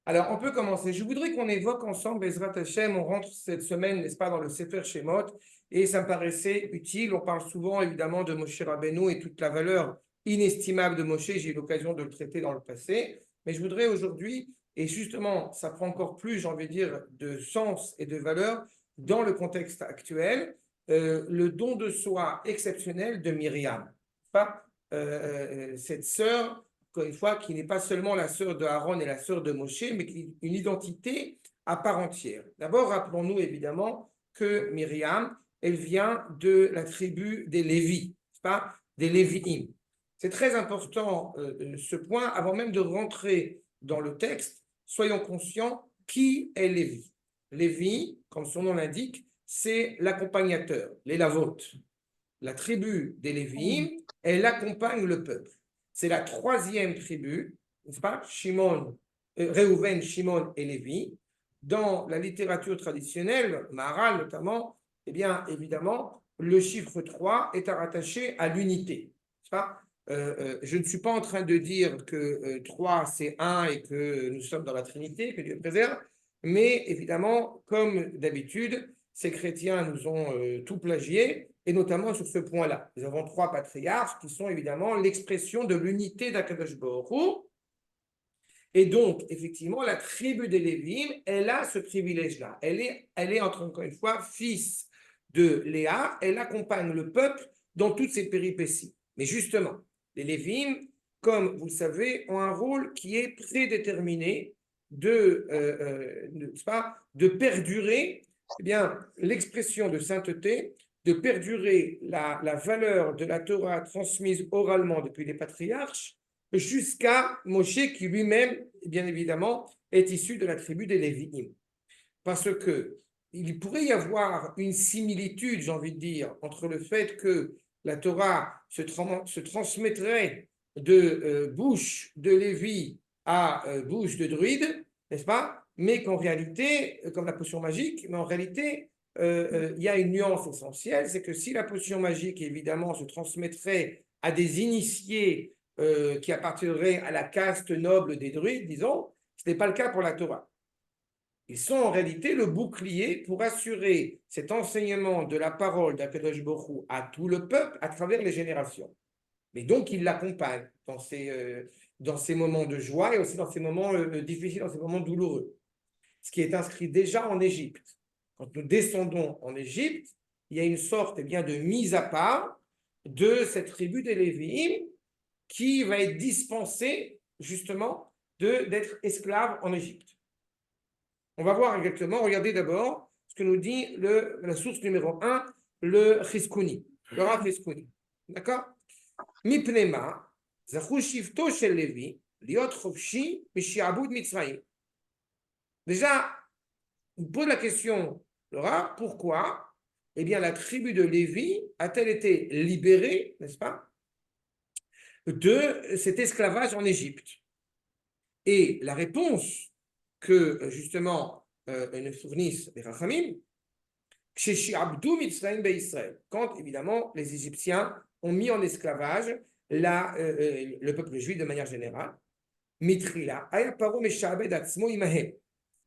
Alors, on peut commencer. Je voudrais qu'on évoque ensemble Bezrat Hashem. On rentre cette semaine, n'est-ce pas, dans le Sefer Shemot, et ça me paraissait utile. On parle souvent, évidemment, de Moshe Rabbeinu et toute la valeur inestimable de Moshe. J'ai eu l'occasion de le traiter dans le passé. Mais je voudrais aujourd'hui, et justement, ça prend encore plus, j'ai envie de dire, de sens et de valeur dans le contexte actuel, le don de soi exceptionnel de Myriam. Pas, cette sœur encore une fois, qui n'est pas seulement la sœur de Aaron et la sœur de Moshe, mais qui est une identité à part entière. D'abord, rappelons-nous évidemment que Myriam, elle vient de la tribu des Lévis, pas des Lévi'im. C'est très important ce point, avant même de rentrer dans le texte, soyons conscients qui est Lévi. Lévi, comme son nom l'indique, c'est l'accompagnateur, les lavotes. La tribu des Lévi'im, elle accompagne le peuple. C'est la troisième tribu, n'est-ce pas? Shimon, Réhouven, Shimon et Lévi. Dans la littérature traditionnelle, Maharal notamment, eh bien, évidemment, le chiffre 3 est rattaché à l'unité. Je ne suis pas en train de dire que 3 c'est 1 et que nous sommes dans la Trinité, que Dieu préserve, mais évidemment, comme d'habitude, ces chrétiens nous ont tout plagié, et notamment sur ce point-là. Nous avons trois patriarches qui sont évidemment l'expression de l'unité d'Akadosh Baruch Hu. Et donc, effectivement, la tribu des Lévim, elle a ce privilège-là. Elle est encore une fois, fils de Léa. Elle accompagne le peuple dans toutes ses péripéties. Mais justement, les Lévim, comme vous le savez, ont un rôle qui est prédéterminé de perdurer l'expression de sainteté, de perdurer la valeur de la Torah transmise oralement depuis les patriarches, jusqu'à Moshe qui lui-même, bien évidemment, est issu de la tribu des Lévi'im. Parce que il pourrait y avoir une similitude, j'ai envie de dire, entre le fait que la Torah se transmettrait de bouche de Lévi à bouche de druide, n'est-ce pas? Mais qu'en réalité, comme la potion magique, mais en réalité, il y a une nuance essentielle, c'est que si la potion magique, évidemment, se transmettrait à des initiés qui appartiendraient à la caste noble des druides, disons, ce n'est pas le cas pour la Torah. Ils sont en réalité le bouclier pour assurer cet enseignement de la parole d'Akadosh Baruch Hu à tout le peuple à travers les générations. Mais donc, ils l'accompagnent dans ces moments de joie et aussi dans ces moments difficiles, dans ces moments douloureux. Ce qui est inscrit déjà en Égypte. Quand nous descendons en Égypte, il y a une sorte de mise à part de cette tribu des Lévi'im qui va être dispensée justement d'être esclave en Égypte. On va voir exactement, regardez d'abord ce que nous dit la source numéro 1, le Chizkouni, le Rav Chizkouni. D'accord? Mipnema, zachu shifto shel Levi, liot chofshi mishi'abud Mitzrayim. Déjà, on pose la question, le Rav, pourquoi eh bien, la tribu de Lévi a-t-elle été libérée, n'est-ce pas, de cet esclavage en Égypte? Et la réponse que, justement, nous fournissent les Rachamim, quand, évidemment, les Égyptiens ont mis en esclavage le peuple juif de manière générale,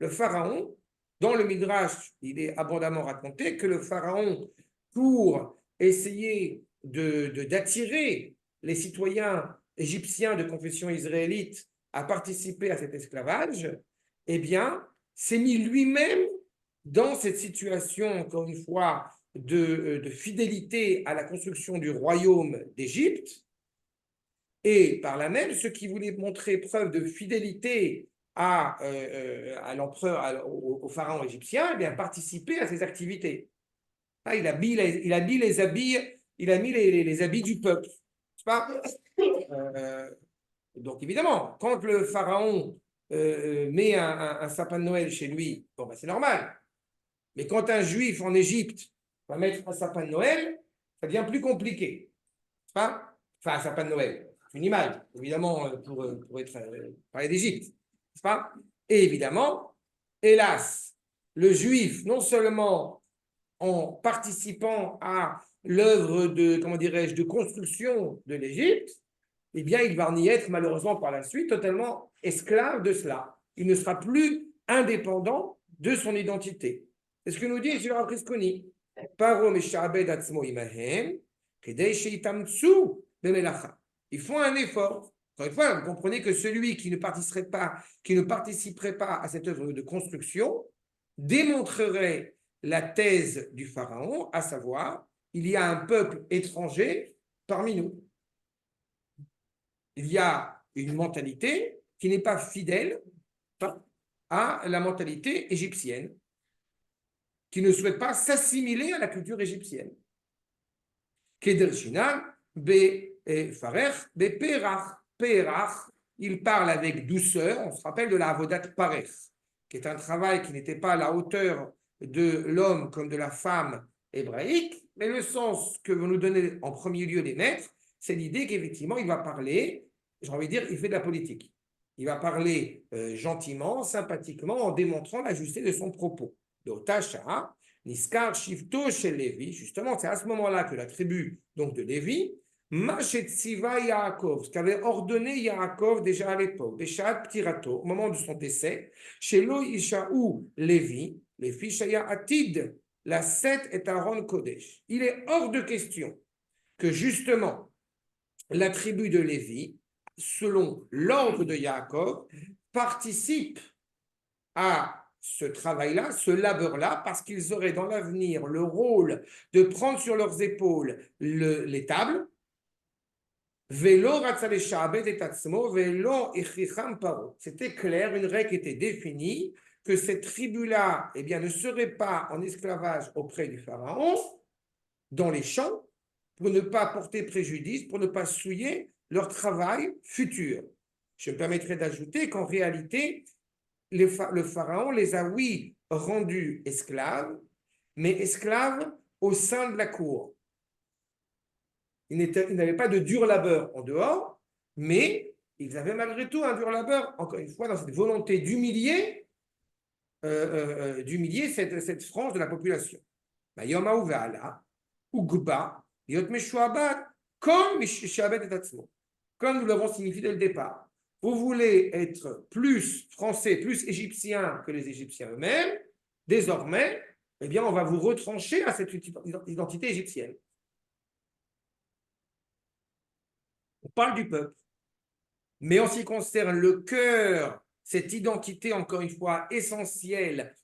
le pharaon, dans le Midrash, il est abondamment raconté que le pharaon, pour essayer d'attirer les citoyens égyptiens de confession israélite à participer à cet esclavage, eh bien, s'est mis lui-même dans cette situation, encore une fois, de fidélité à la construction du royaume d'Égypte, et par là même, ceux qui voulaient montrer preuve de fidélité à l'empereur, au pharaon égyptien, eh bien, participer à ces activités. Ah, il a mis les habits du peuple. Pas donc évidemment, quand le pharaon met un sapin de Noël chez lui, bon, ben, c'est normal. Mais quand un juif en Égypte va mettre un sapin de Noël, ça devient plus compliqué. Pas enfin, un sapin de Noël, c'est une image, évidemment, pour être parler d'Égypte. Pas et évidemment, hélas, le juif, non seulement en participant à l'œuvre de, comment dirais-je, de construction de l'Égypte, eh bien, il va en y être malheureusement par la suite totalement esclave de cela. il ne sera plus indépendant de son identité. C'est ce que nous dit Gérard Prisconi. Paro meshabed atzmo imahem, kedei sheitamtsu bemelacha. Ils font un effort. Encore une fois, vous comprenez que celui qui ne participerait pas à cette œuvre de construction démontrerait la thèse du pharaon, à savoir, il y a un peuple étranger parmi nous. Il y a une mentalité qui n'est pas fidèle à la mentalité égyptienne, qui ne souhaite pas s'assimiler à la culture égyptienne. Kedershinan, Befarech, Beperach. Perach, il parle avec douceur, on se rappelle de la Avodat Parech, qui est un travail qui n'était pas à la hauteur de l'homme comme de la femme hébraïque, mais le sens que vont nous donner en premier lieu les maîtres, c'est l'idée qu'effectivement il va parler, j'ai envie de dire, il fait de la politique. Il va parler gentiment, sympathiquement, en démontrant la justesse de son propos. D'Otasha, Niskar Shivto chez Lévi, justement, c'est à ce moment-là que la tribu donc de Lévi, Mashetziva Yaakov, ce qu'avait ordonné Yaakov déjà à l'époque, Beshat Ptirato, au moment de son décès, chez Lo Ishaou Lévi, les Fishaya Atid, la Set et Aaron Kodesh. Il est hors de question que justement la tribu de Lévi, selon l'ordre de Yaakov, participe à ce travail-là, ce labeur-là, parce qu'ils auraient dans l'avenir le rôle de prendre sur leurs épaules les tables. C'était clair, une règle était définie, que cette tribu-là eh bien, ne serait pas en esclavage auprès du pharaon, dans les champs, pour ne pas porter préjudice, pour ne pas souiller leur travail futur. Je me permettrai d'ajouter qu'en réalité, le pharaon les a, oui, rendus esclaves, mais esclaves au sein de la cour. Ils n'avaient pas de dur labeur en dehors, mais ils avaient malgré tout un dur labeur, encore une fois, dans cette volonté d'humilier cette frange de la population. Comme nous l'avons signifié dès le départ. Vous voulez être plus français, plus égyptien que les Égyptiens eux-mêmes, désormais, eh bien, on va vous retrancher à cette identité égyptienne. On parle du peuple. Mais en ce qui concerne le cœur, cette identité, encore une fois, essentielle,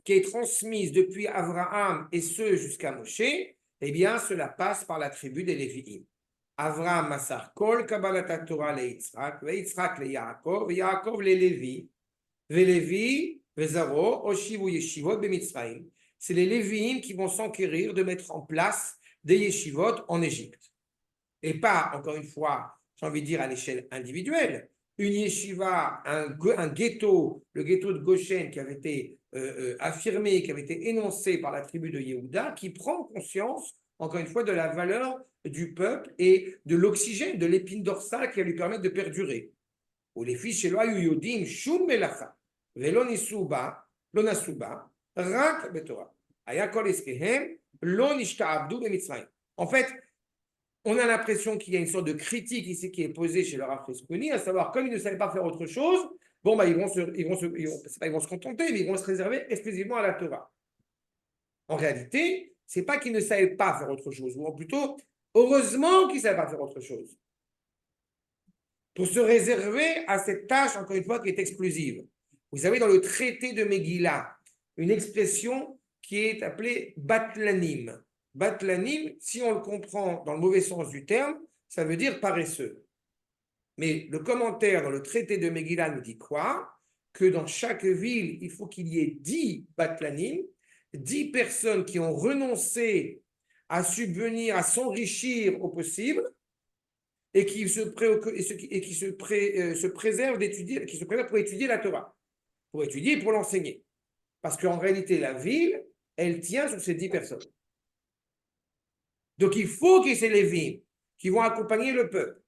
qui est transmise depuis Abraham et ce jusqu'à Moshe, eh bien, cela passe par la tribu des Lévi'im. Avraham Masar Kol Kabbalat Torah le Yitzhak, ve Yitzhak le Yaakov, ve Yaakov le Lévi, ve Lévi, ve Zaro, Oshivu Yeshivot be Mitzrayim. C'est les Lévi'im qui vont s'enquérir de mettre en place des yeshivot en Égypte. Et pas, encore une fois, j'ai envie de dire à l'échelle individuelle, une yeshiva, un ghetto, le ghetto de Goshen qui avait été affirmé, qui avait été énoncé par la tribu de Yehuda, qui prend conscience, encore une fois, de la valeur du peuple et de l'oxygène, de l'épine dorsale qui va lui permettre de perdurer. Ou les fils chez Yodim, Shum Melacha, Velon Isuba, Lonasuba, Rak Betorah, Ayakol Eskehem, Lon Ishtaabdu Bemitzrayim. En fait, on a l'impression qu'il y a une sorte de critique ici qui est posée chez le Rav Prisconi, à savoir, comme ils ne savaient pas faire autre chose, bon, bah, ils vont se contenter, mais ils vont se réserver exclusivement à la Torah. En réalité, ce n'est pas qu'ils ne savaient pas faire autre chose, ou plutôt, heureusement qu'ils ne savaient pas faire autre chose. Pour se réserver à cette tâche, encore une fois, qui est exclusive. Vous avez dans le traité de Megillah une expression qui est appelée batlanim. Batlanim, si on le comprend dans le mauvais sens du terme, ça veut dire paresseux. Mais le commentaire dans le traité de Megillah nous dit quoi? Que dans chaque ville, il faut qu'il y ait 10 batlanim, 10 personnes qui ont renoncé à subvenir, à s'enrichir au possible, et qui se préservent d'étudier, qui se préservent pour étudier la Torah, pour étudier et pour l'enseigner. Parce qu'en réalité, la ville, elle tient sur ces 10 personnes. Donc, il faut qu'il y ait ces Lévi'im qui vont accompagner le peuple.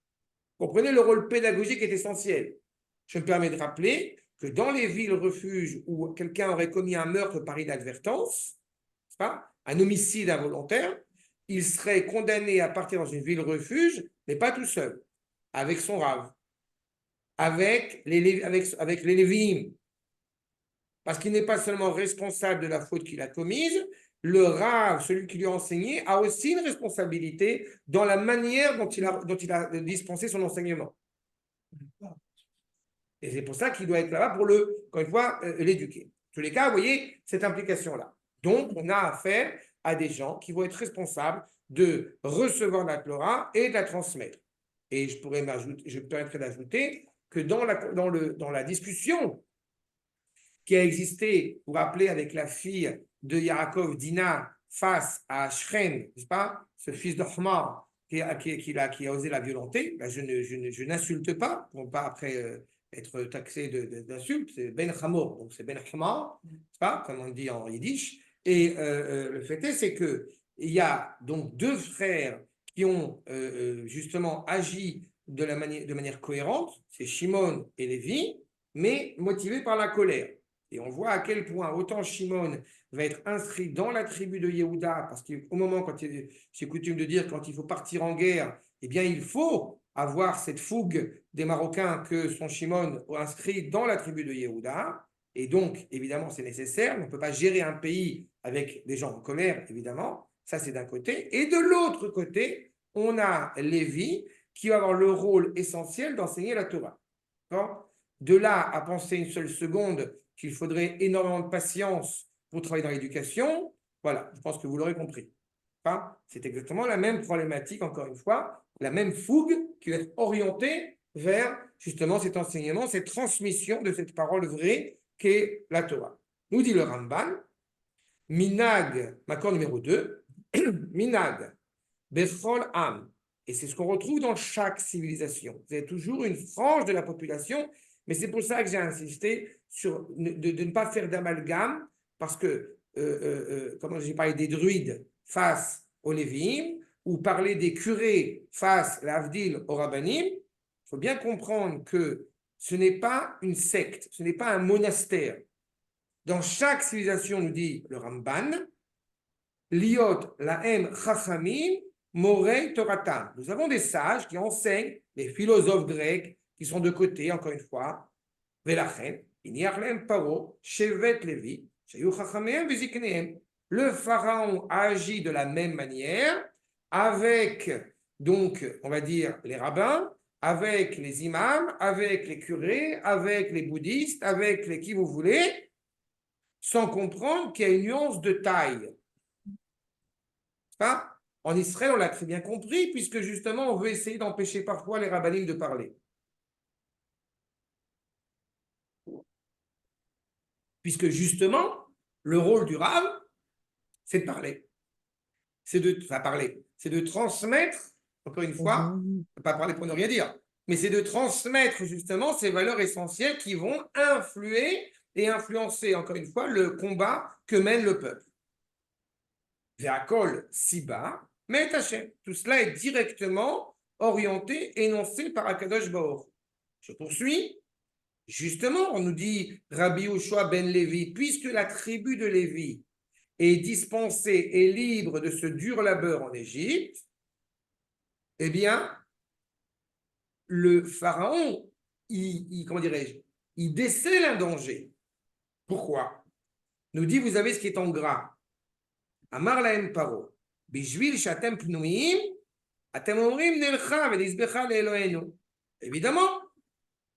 Comprenez, le rôle pédagogique est essentiel. Je me permets de rappeler que dans les villes refuges où quelqu'un aurait commis un meurtre par inadvertance, un homicide involontaire, il serait condamné à partir dans une ville refuge, mais pas tout seul, avec son rave. avec les Lévi'im. Parce qu'il n'est pas seulement responsable de la faute qu'il a commise, le Rav, celui qui lui a enseigné, a aussi une responsabilité dans la manière dont il a dispensé son enseignement. Et c'est pour ça qu'il doit être là-bas pour encore une fois, l'éduquer. En tous les cas, vous voyez cette implication-là. Donc, on a affaire à des gens qui vont être responsables de recevoir la Torah et de la transmettre. Et je permettrai d'ajouter que dans la discussion qui a existé, vous vous rappelez, avec la fille de Yaakov, Dina, face à Shren, n'est-ce pas, ce fils de Hamar qui a osé la violenter. Là, je n'insulte pas, pour ne pas après être taxé d'insulte, c'est Ben Hamor, donc c'est Ben Hamar, pas, comme on dit en yiddish. Et le fait est, c'est qu'il y a donc deux frères qui ont justement agi de manière cohérente, c'est Shimon et Lévi, mais motivés par la colère. Et on voit à quel point autant Shimon va être inscrit dans la tribu de Yehuda, parce qu'au moment, c'est coutume de dire, quand il faut partir en guerre, eh bien, il faut avoir cette fougue des Marocains que son Shimon inscrit dans la tribu de Yehuda. Et donc, évidemment, c'est nécessaire. On ne peut pas gérer un pays avec des gens en colère, évidemment. Ça, c'est d'un côté. Et de l'autre côté, on a Lévi qui va avoir le rôle essentiel d'enseigner la Torah. De là à penser une seule seconde qu'il faudrait énormément de patience pour travailler dans l'éducation, voilà, je pense que vous l'aurez compris. C'est exactement la même problématique, encore une fois, la même fougue qui va être orientée vers justement cet enseignement, cette transmission de cette parole vraie qu'est la Torah. Nous dit le Ramban, Minag, accord numéro 2, Minag, Bechol Am, et c'est ce qu'on retrouve dans chaque civilisation. Vous avez toujours une frange de la population, mais c'est pour ça que j'ai insisté sur de ne pas faire d'amalgame, parce que, comme j'ai parlé des druides face aux Lévi'im, ou parler des curés face à l'Avdil au Rabbanim, il faut bien comprendre que ce n'est pas une secte, ce n'est pas un monastère. Dans chaque civilisation, nous dit le Ramban, Liot laem chachamim morei toratam. Nous avons des sages qui enseignent, les philosophes grecs qui sont de côté, encore une fois, Velachen, iniach laem paro, shevet levi, shayu chachamehem veziknehem. Le pharaon a agi de la même manière avec, donc, on va dire, les rabbins, avec les imams, avec les curés, avec les bouddhistes, avec les qui vous voulez, sans comprendre qu'il y a une nuance de taille. En Israël, on l'a très bien compris, puisque justement, on veut essayer d'empêcher parfois les rabbinim de parler. Puisque justement, le rôle du rav, c'est de parler. C'est de transmettre, encore une fois, pas parler pour ne rien dire, mais c'est de transmettre justement ces valeurs essentielles qui vont influer et influencer, encore une fois, le combat que mène le peuple. Ve'akol siba, mais Hachem. Tout cela est directement orienté, énoncé par Akadosh Baruch. Je poursuis. Justement, on nous dit Rabbi Yoshua ben Lévi, puisque la tribu de Lévi est dispensée et libre de ce dur labeur en Égypte, eh bien, le pharaon, comment dirais-je, il décèle un danger. Pourquoi? Nous dit, vous avez ce qui est en gras. Amar lahem paro. Bishvil shatem pnuim, atem omrim nelcha ve'nizbecha le'eloheinu. Évidemment,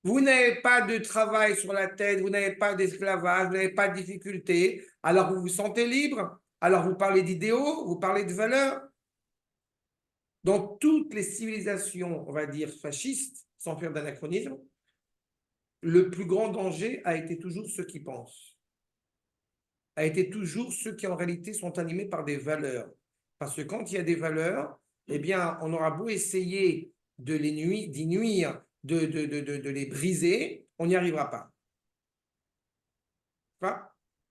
vous n'avez pas de travail sur la tête, vous n'avez pas d'esclavage, vous n'avez pas de difficulté, alors vous vous sentez libre, alors vous parlez d'idéaux, vous parlez de valeurs. Dans toutes les civilisations, on va dire, fascistes, sans faire d'anachronisme, le plus grand danger a été toujours ceux qui pensent, a été toujours ceux qui en réalité sont animés par des valeurs. Parce que quand il y a des valeurs, eh bien, on aura beau essayer d'y nuire, de les briser, on n'y arrivera pas.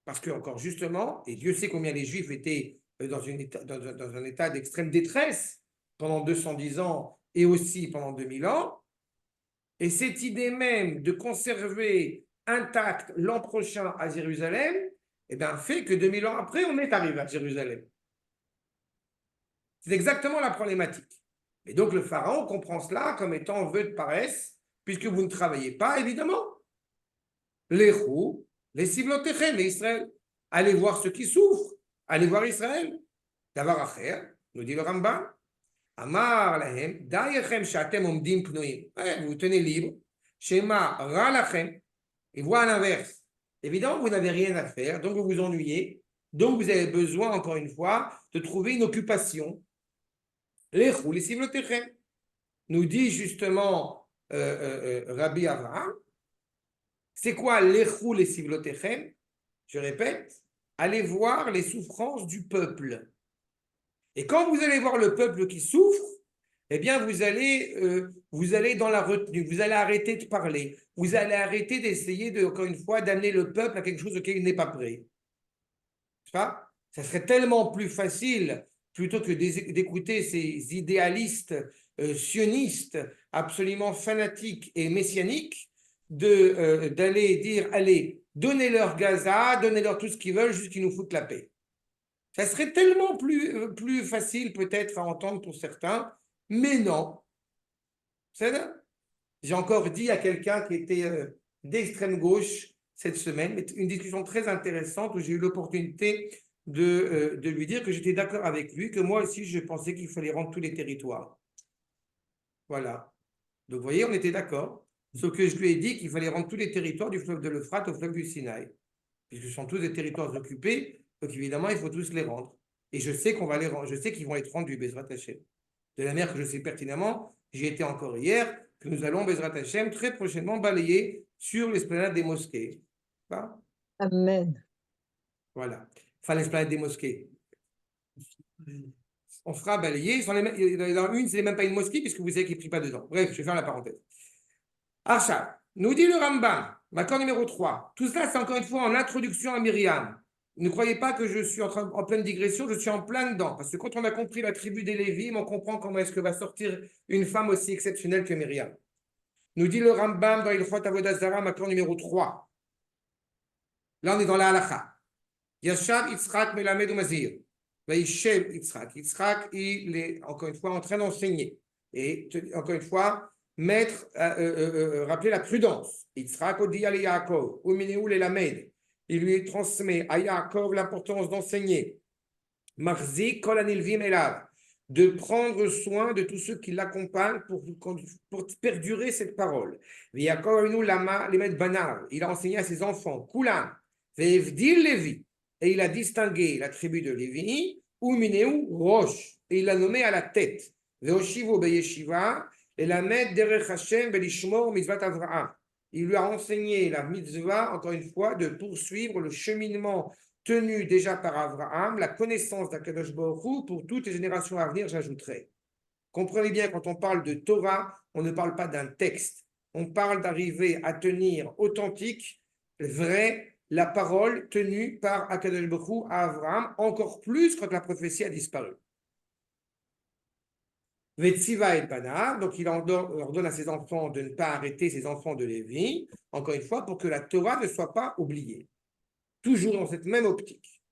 Parce que, encore justement, et Dieu sait combien les Juifs étaient dans un état d'extrême détresse pendant 210 ans et aussi pendant 2000 ans, et cette idée même de conserver intact l'an prochain à Jérusalem, eh bien, fait que 2000 ans après, on est arrivé à Jérusalem. C'est exactement la problématique. Et donc, le pharaon comprend cela comme étant un vœu de paresse puisque vous ne travaillez pas, évidemment. Les roues, les ciblotechem, les Israël. Allez voir ceux qui souffrent. Allez voir Israël. Davar acher, nous dit le Rambam. Amar lahem, dayechem shatem omdim pnoim. Vous tenez libre. Shema ra lachem. Et voilà l'inverse. Évidemment, vous n'avez rien à faire, donc vous vous ennuyez. Donc vous avez besoin, encore une fois, de trouver une occupation. Les roues, les ciblotechem. Nous dit justement Rabbi Avraham. C'est quoi l'echou les ciblotechem? Je répète, allez voir les souffrances du peuple. Et quand vous allez voir le peuple qui souffre, eh bien, vous allez dans la retenue, vous allez arrêter de parler, vous allez arrêter d'essayer, encore une fois, d'amener le peuple à quelque chose auquel il n'est pas prêt. Ça serait tellement plus facile, plutôt que d'écouter ces idéalistes sionistes absolument fanatiques et messianiques, d'aller dire, allez, donnez-leur Gaza, donnez-leur tout ce qu'ils veulent, juste qu'ils nous foutent la paix. Ça serait tellement plus facile peut-être à entendre pour certains, mais non. J'ai encore dit à quelqu'un qui était d'extrême gauche cette semaine, une discussion très intéressante où j'ai eu l'opportunité de lui dire que j'étais d'accord avec lui, que moi aussi je pensais qu'il fallait rendre tous les territoires. Voilà. Donc vous voyez, on était d'accord. Sauf que je lui ai dit qu'il fallait rendre tous les territoires du fleuve de l'Euphrate au fleuve du Sinaï. Puisque ce sont tous des territoires occupés, donc évidemment, il faut tous les rendre. Et je sais qu'on va les rendre, je sais qu'ils vont être rendus, Bezrat Hashem. De la manière que je sais pertinemment, j'y étais encore hier, que nous allons, Bezrat Hashem, très prochainement balayer sur l'esplanade des mosquées. Pas Amen. Voilà. Enfin, l'esplanade des mosquées. On fera balayer. Dans une, ce n'est même pas une mosquée, puisque vous savez qu'il ne prie pas dedans. Bref, je vais faire la parenthèse. Archa, nous dit le Rambam, l'accord numéro 3. Tout cela, c'est encore une fois en introduction à Myriam. Ne croyez pas que je suis en pleine digression, je suis en plein dedans. Parce que quand on a compris la tribu des Lévim, on comprend comment est-ce que va sortir une femme aussi exceptionnelle que Myriam. Nous dit le Rambam dans Ilchot Avodah Zarah, l'accord numéro 3. Là, on est dans la halakha. Yashar Yitzhak Melamed Umazir. Vaïshem Yitzhak. Yitzhak, il est encore une fois en train d'enseigner. Et encore une fois, rappeler la prudence. Yitzhak Odi Ali Yaakov, Umineu Lelamed. Il lui transmet à Yaakov l'importance d'enseigner. Marzi Kol Anilvim Elav. De prendre soin de tous ceux qui l'accompagnent pour perdurer cette parole. Yaakov Avinu Lama Lemed Banar. Il a enseigné à ses enfants. Kulam. Ve'evdil Levi. Et il a distingué la tribu de Lévi. Umineu Rosh. Et il l'a nommé à la tête. Ve'oshivo Beyeshiva. Et la mettre derech Hashem belishmor mitzvat Avraham. Il lui a enseigné la mitzvah, encore une fois, de poursuivre le cheminement tenu déjà par Avraham, la connaissance d'Akadosh Baruch Hu pour toutes les générations à venir, j'ajouterai. Comprenez bien, quand on parle de Torah, on ne parle pas d'un texte. On parle d'arriver à tenir authentique, vrai, la parole tenue par Akadosh Baruch Hu à Avraham, encore plus quand la prophétie a disparu. Vetsiva et Bana, donc il ordonne à ses enfants de ne pas arrêter ses enfants de Lévi, encore une fois, pour que la Torah ne soit pas oubliée. Toujours dans cette même optique.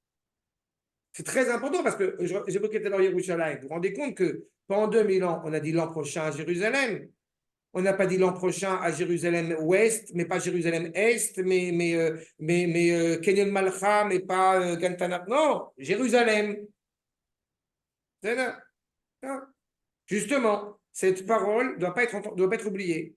C'est très important parce que j'évoquais tout à l'heure Yerushalayim. Vous vous rendez compte que pendant 2000 ans, on a dit l'an prochain à Jérusalem. On n'a pas dit l'an prochain à Jérusalem Ouest, mais pas Jérusalem Est, mais Kenyon Malcha, mais pas Gantanak. Non, Jérusalem. C'est là. Justement, cette parole ne doit pas être oubliée.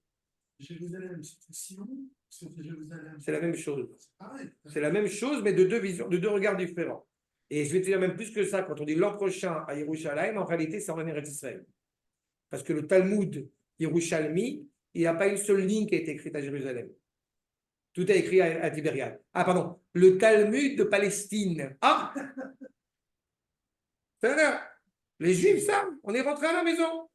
Jérusalem, c'était Sion, c'était Jérusalem. C'est la même chose. Pareil. C'est la même chose, mais de deux visions, de deux regards différents. Et je vais te dire même plus que ça, quand on dit l'an prochain à Yerushalayim, en réalité, c'est en Eretz Israël. Parce que le Talmud Yerushalmi, il n'y a pas une seule ligne qui a été écrite à Jérusalem. Tout est écrit à Tibériade. Ah, pardon, le Talmud de Palestine. Ah les Juifs, ça, on est rentré à la maison.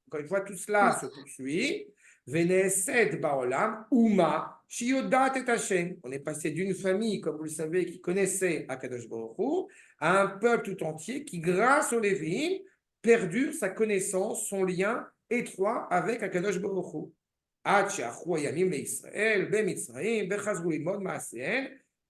Encore une fois, tout cela se poursuit. On est passé d'une famille, comme vous le savez, qui connaissait Akadosh Baruch Hu, à un peuple tout entier qui, grâce aux Lévi'im, perdure sa connaissance, son lien étroit avec Akadosh Baruch Hu.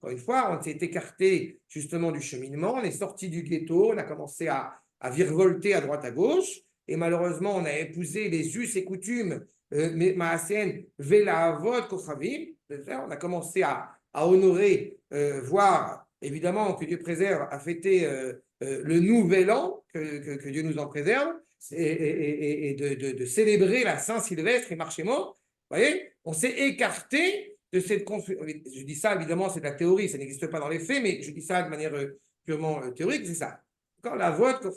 Encore une fois, on s'est écarté justement du cheminement, on est sorti du ghetto, on a commencé à virevolter à droite à gauche, et malheureusement, on a épousé les us et coutumes, Maasen, Vela Avot, Kochavim. On a commencé à honorer, voire évidemment que Dieu préserve, à fêter le nouvel an, que Dieu nous en préserve, et de célébrer la Saint-Sylvestre et Marchémot. Vous voyez, on s'est écarté de cette je dis ça évidemment, c'est de la théorie, ça n'existe pas dans les faits, mais je dis ça de manière purement théorique, c'est ça. Quand la vote,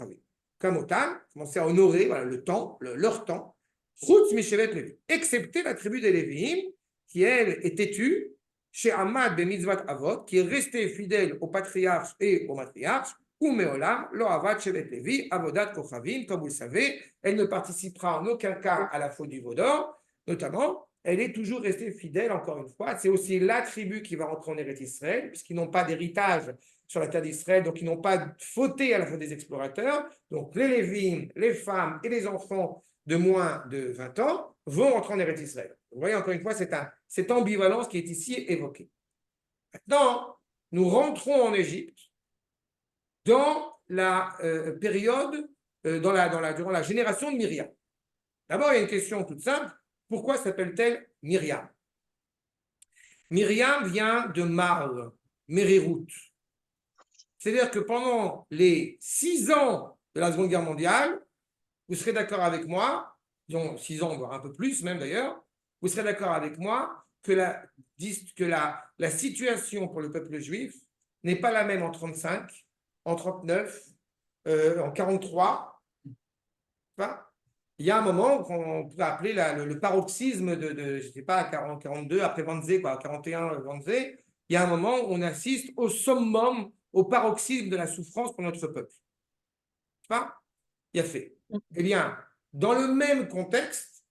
comme autant, commencer à honorer voilà, le temps, leur temps, excepté la tribu des Lévi'im, qui elle est têtue, chez Ahmad ben Mitzvat Avot, qui est resté fidèle aux patriarches et aux matriarches, ou Meolam, lo Avat Shevet Lévi, Avodat Kochavim, comme vous le savez, elle ne participera en aucun cas à la faute du Vaudor, notamment, elle est toujours restée fidèle, encore une fois. C'est aussi la tribu qui va rentrer en Eretz Israël, puisqu'ils n'ont pas d'héritage sur la terre d'Israël, donc ils n'ont pas fauté à la faute des explorateurs. Donc les Lévim, les femmes et les enfants de moins de 20 ans vont rentrer en Eretz Israël. Vous voyez, encore une fois, cette ambivalence qui est ici évoquée. Maintenant, nous rentrons en Égypte dans la période, durant la génération de Myriam. D'abord, il y a une question toute simple. Pourquoi s'appelle-t-elle Myriam? Myriam vient de Marl, Mérirout. C'est-à-dire que pendant les 6 ans de la Seconde Guerre mondiale, vous serez d'accord avec moi, disons 6 ans, voire un peu plus même d'ailleurs, vous serez d'accord avec moi que la situation pour le peuple juif n'est pas la même en 1935, en 1939, en 1943. Enfin, il y a un moment qu'on peut appeler le paroxysme de je ne sais pas, 40, 42, après Wannsee, quoi, 41, Wannsee. Il y a un moment où on assiste au summum, au paroxysme de la souffrance pour notre peuple. Pas? Il y a fait. Eh bien, dans le même contexte,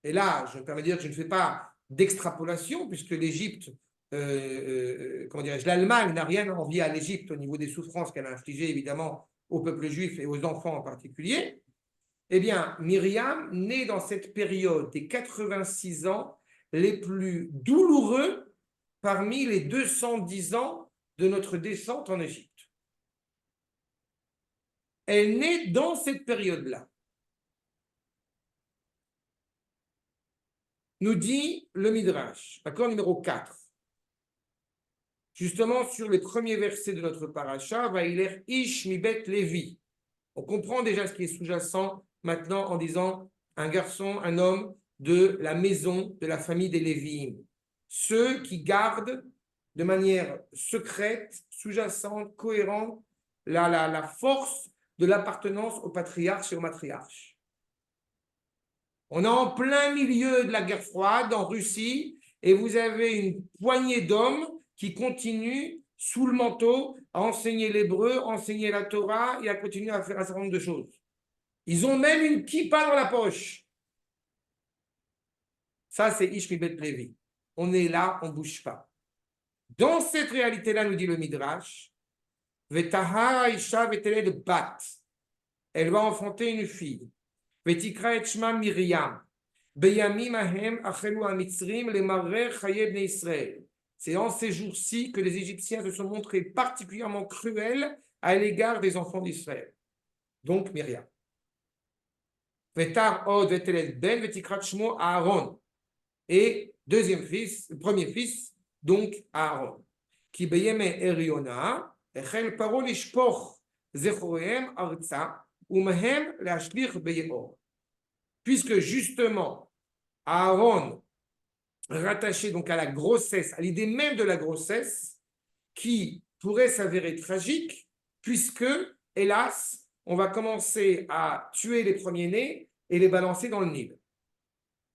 et là, je me permets de dire que je ne fais pas d'extrapolation, puisque l'Égypte, comment dirais-je, l'Allemagne n'a rien envié à l'Égypte au niveau des souffrances qu'elle a infligées, évidemment, au peuple juif et aux enfants en particulier. Eh bien, Myriam naît dans cette période des 86 ans les plus douloureux parmi les 210 ans de notre descente en Égypte. Elle naît dans cette période-là. Nous dit le Midrash, accord numéro 4. Justement, sur les premiers versets de notre paracha, Vaïler Ish Mibet Lévi. On comprend déjà ce qui est sous-jacent maintenant en disant un garçon, un homme de la maison, de la famille des Lévi'im. Ceux qui gardent de manière secrète, sous-jacente, cohérente, la force de l'appartenance au patriarche et au matriarche. On est en plein milieu de la guerre froide en Russie et vous avez une poignée d'hommes qui continuent sous le manteau à enseigner l'hébreu, enseigner la Torah et à continuer à faire un certain nombre de choses. Ils ont même une kippa dans la poche. Ça, c'est Ish Mibet Lévi. On est là, on ne bouge pas. Dans cette réalité-là, nous dit le Midrash, Vetaha Isha Veteled Bat. Elle va enfanter une fille. Vetikra et Shma Miriam. Beyamim Ahem Achelu Amitzrim le Marer Chaye Bnei Israël. C'est en ces jours-ci que les Égyptiens se sont montrés particulièrement cruels à l'égard des enfants d'Israël. Donc Myriam. Vetar Od Veteled Ben Vetikrat Shmo Aaron. Et premier fils, donc Aaron. Qui beyeme Eriona, Echel Parol Ishpoch Zechorehem Arza, Umehem Lashlich Beyeor. Puisque justement, Aaron, rattaché donc à la grossesse, à l'idée même de la grossesse, qui pourrait s'avérer tragique, puisque, hélas, on va commencer à tuer les premiers-nés et les balancer dans le Nil.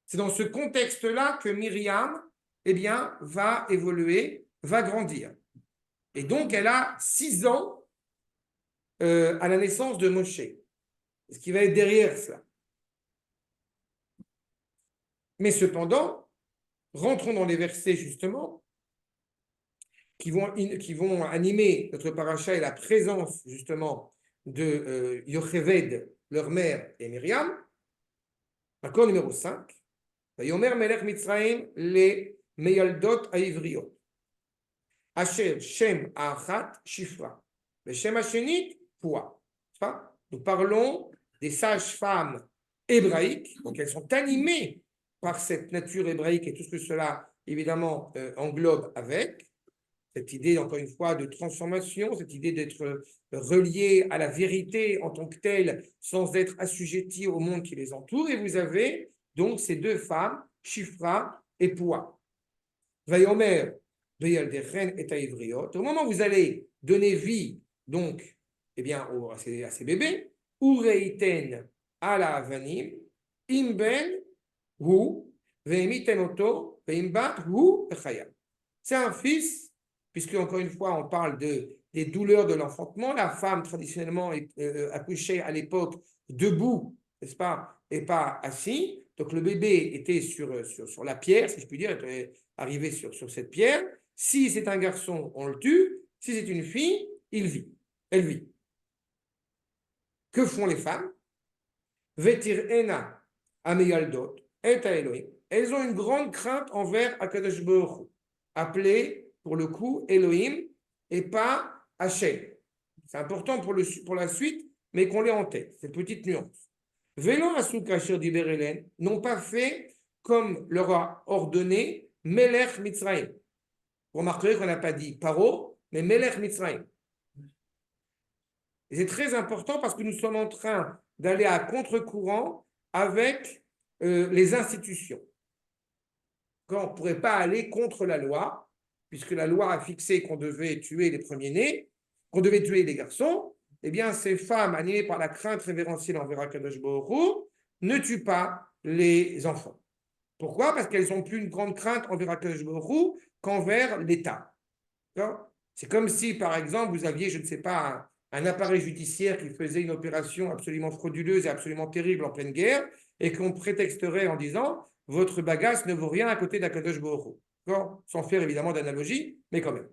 C'est dans ce contexte-là que Myriam, eh bien, va évoluer, va grandir. Et donc, elle a 6 ans à la naissance de Moshe. Ce qui va être derrière cela. Mais cependant, rentrons dans les versets justement qui vont animer notre paracha et la présence justement de Yocheved, leur mère, et Myriam. Accord numéro 5. Yomer Melech Mitzrayim le Meyaldot Aivriot. Asher Shem Achat Shifra. Le Shem Hashenit Poua. Nous parlons des sages-femmes hébraïques, donc elles sont animées par cette nature hébraïque et tout ce que cela, évidemment, englobe avec. Cette idée, encore une fois, de transformation, cette idée d'être relié à la vérité en tant que telle, sans être assujetti au monde qui les entoure. Et vous avez donc ces deux femmes, Shifra et Poua. Vayomer, Beyaldechen et Taïvriot. Au moment où vous allez donner vie, donc, eh bien, à ces bébés, Ureiten ala Avanim, Imben, Hu, Veimiten Oto, Veimbat, Hu, Echaya. C'est un fils, puisque encore une fois, on parle des douleurs de l'enfantement. La femme, traditionnellement, accouchait à l'époque debout, n'est-ce pas, et pas assis. Donc le bébé était sur la pierre, si je puis dire, était arrivé sur cette pierre. Si c'est un garçon, on le tue. Si c'est une fille, il vit. Elle vit. Que font les femmes? Vetir ena ameyaldot et Elohim. Elles ont une grande crainte envers Akadosh Baruch Hu, appelé pour le coup Elohim et pas Hachem. C'est important pour la suite, mais qu'on l'ait en tête, cette petite nuance. Vélo Asuka Diber Hélène n'ont pas fait comme leur a ordonné Melech Mitzrayim. Vous remarquerez qu'on n'a pas dit Paro, mais Melech Mitzrayim. Et c'est très important parce que nous sommes en train d'aller à contre-courant avec les institutions. Quand on ne pourrait pas aller contre la loi, puisque la loi a fixé qu'on devait tuer les premiers-nés, qu'on devait tuer les garçons, eh bien, ces femmes, animées par la crainte révérentielle envers Akadosh Baruch Hu, ne tuent pas les enfants. Pourquoi? Parce qu'elles n'ont plus une grande crainte envers Akadosh Baruch Hu qu'envers l'État. C'est comme si, par exemple, vous aviez, je ne sais pas, un appareil judiciaire qui faisait une opération absolument frauduleuse et absolument terrible en pleine guerre, et qu'on prétexterait en disant « votre bagasse ne vaut rien à côté d'Akadosh Baruch Hu ». Sans faire évidemment d'analogie, mais quand même.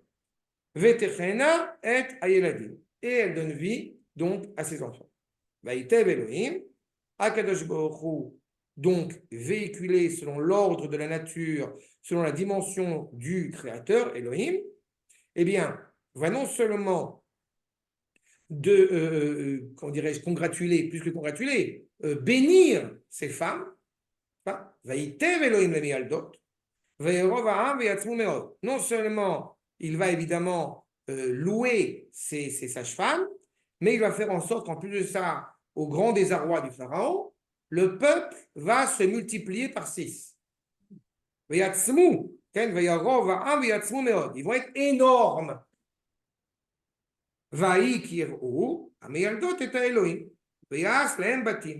Vetechena et ayeladim. Et elle donne vie donc à ses enfants. Vaïtev Elohim, Akadosh Baruch Hu, donc véhiculé selon l'ordre de la nature, selon la dimension du Créateur, Elohim, eh bien, va non seulement comment dirais-je, congratuler, plus que congratuler, bénir ces femmes, Vaïtev Elohim le mialdot, non seulement il va évidemment louer ces sages-femmes, mais il va faire en sorte qu'en plus de ça, au grand désarroi du pharaon, le peuple va se multiplier par 6. Ils vont être énormes.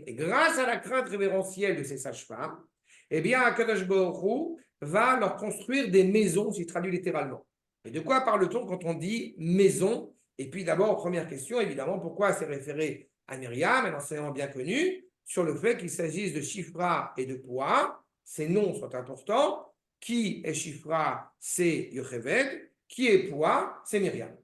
Et grâce à la crainte révérentielle de ces sages-femmes, eh bien, Akadosh Baruch Hu va leur construire des maisons, si je traduis littéralement. Et de quoi parle-t-on quand on dit maison? Et puis d'abord, première question, évidemment, pourquoi c'est référé à Myriam, un enseignement bien connu, sur le fait qu'il s'agisse de Shifra et de Poua. Ces noms sont importants. Qui est Shifra? C'est Yocheved. Qui est Poua? C'est Myriam.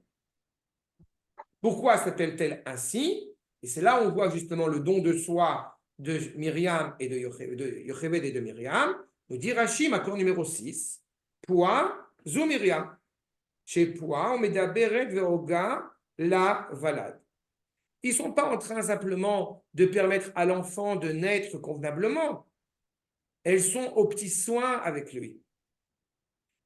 Pourquoi s'appelle-t-elle ainsi? Et c'est là où on voit justement le don de soi de Myriam et de Yocheved et de Myriam. Nous dit Rashi, accord numéro 6, Poua, Zo Myriam. Chez Poua, on met d'Aberet Veroga la Valade. Ils ne sont pas en train simplement de permettre à l'enfant de naître convenablement. Elles sont aux petits soins avec lui.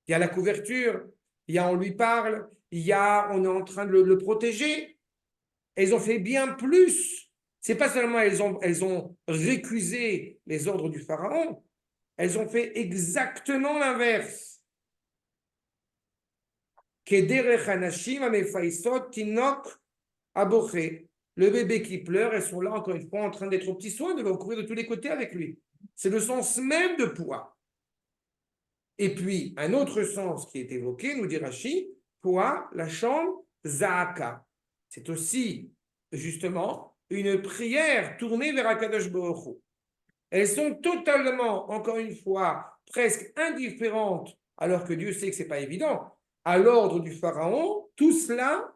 Il y a la couverture, il y a on lui parle, il y a on est en train de le protéger. Elles ont fait bien plus. C'est pas seulement elles ont récusé les ordres du pharaon, elles ont fait exactement l'inverse. Le bébé qui pleure, elles sont là encore une fois en train d'être aux petits soins, de courir de tous les côtés avec lui. C'est le sens même de Poua. Et puis, un autre sens qui est évoqué, nous dit Rashi, Poua, la chambre, Zaaka. C'est aussi, justement, une prière tournée vers Akadosh Baruch Hu. Elles sont totalement, encore une fois, presque indifférentes, alors que Dieu sait que ce n'est pas évident, à l'ordre du Pharaon, tout cela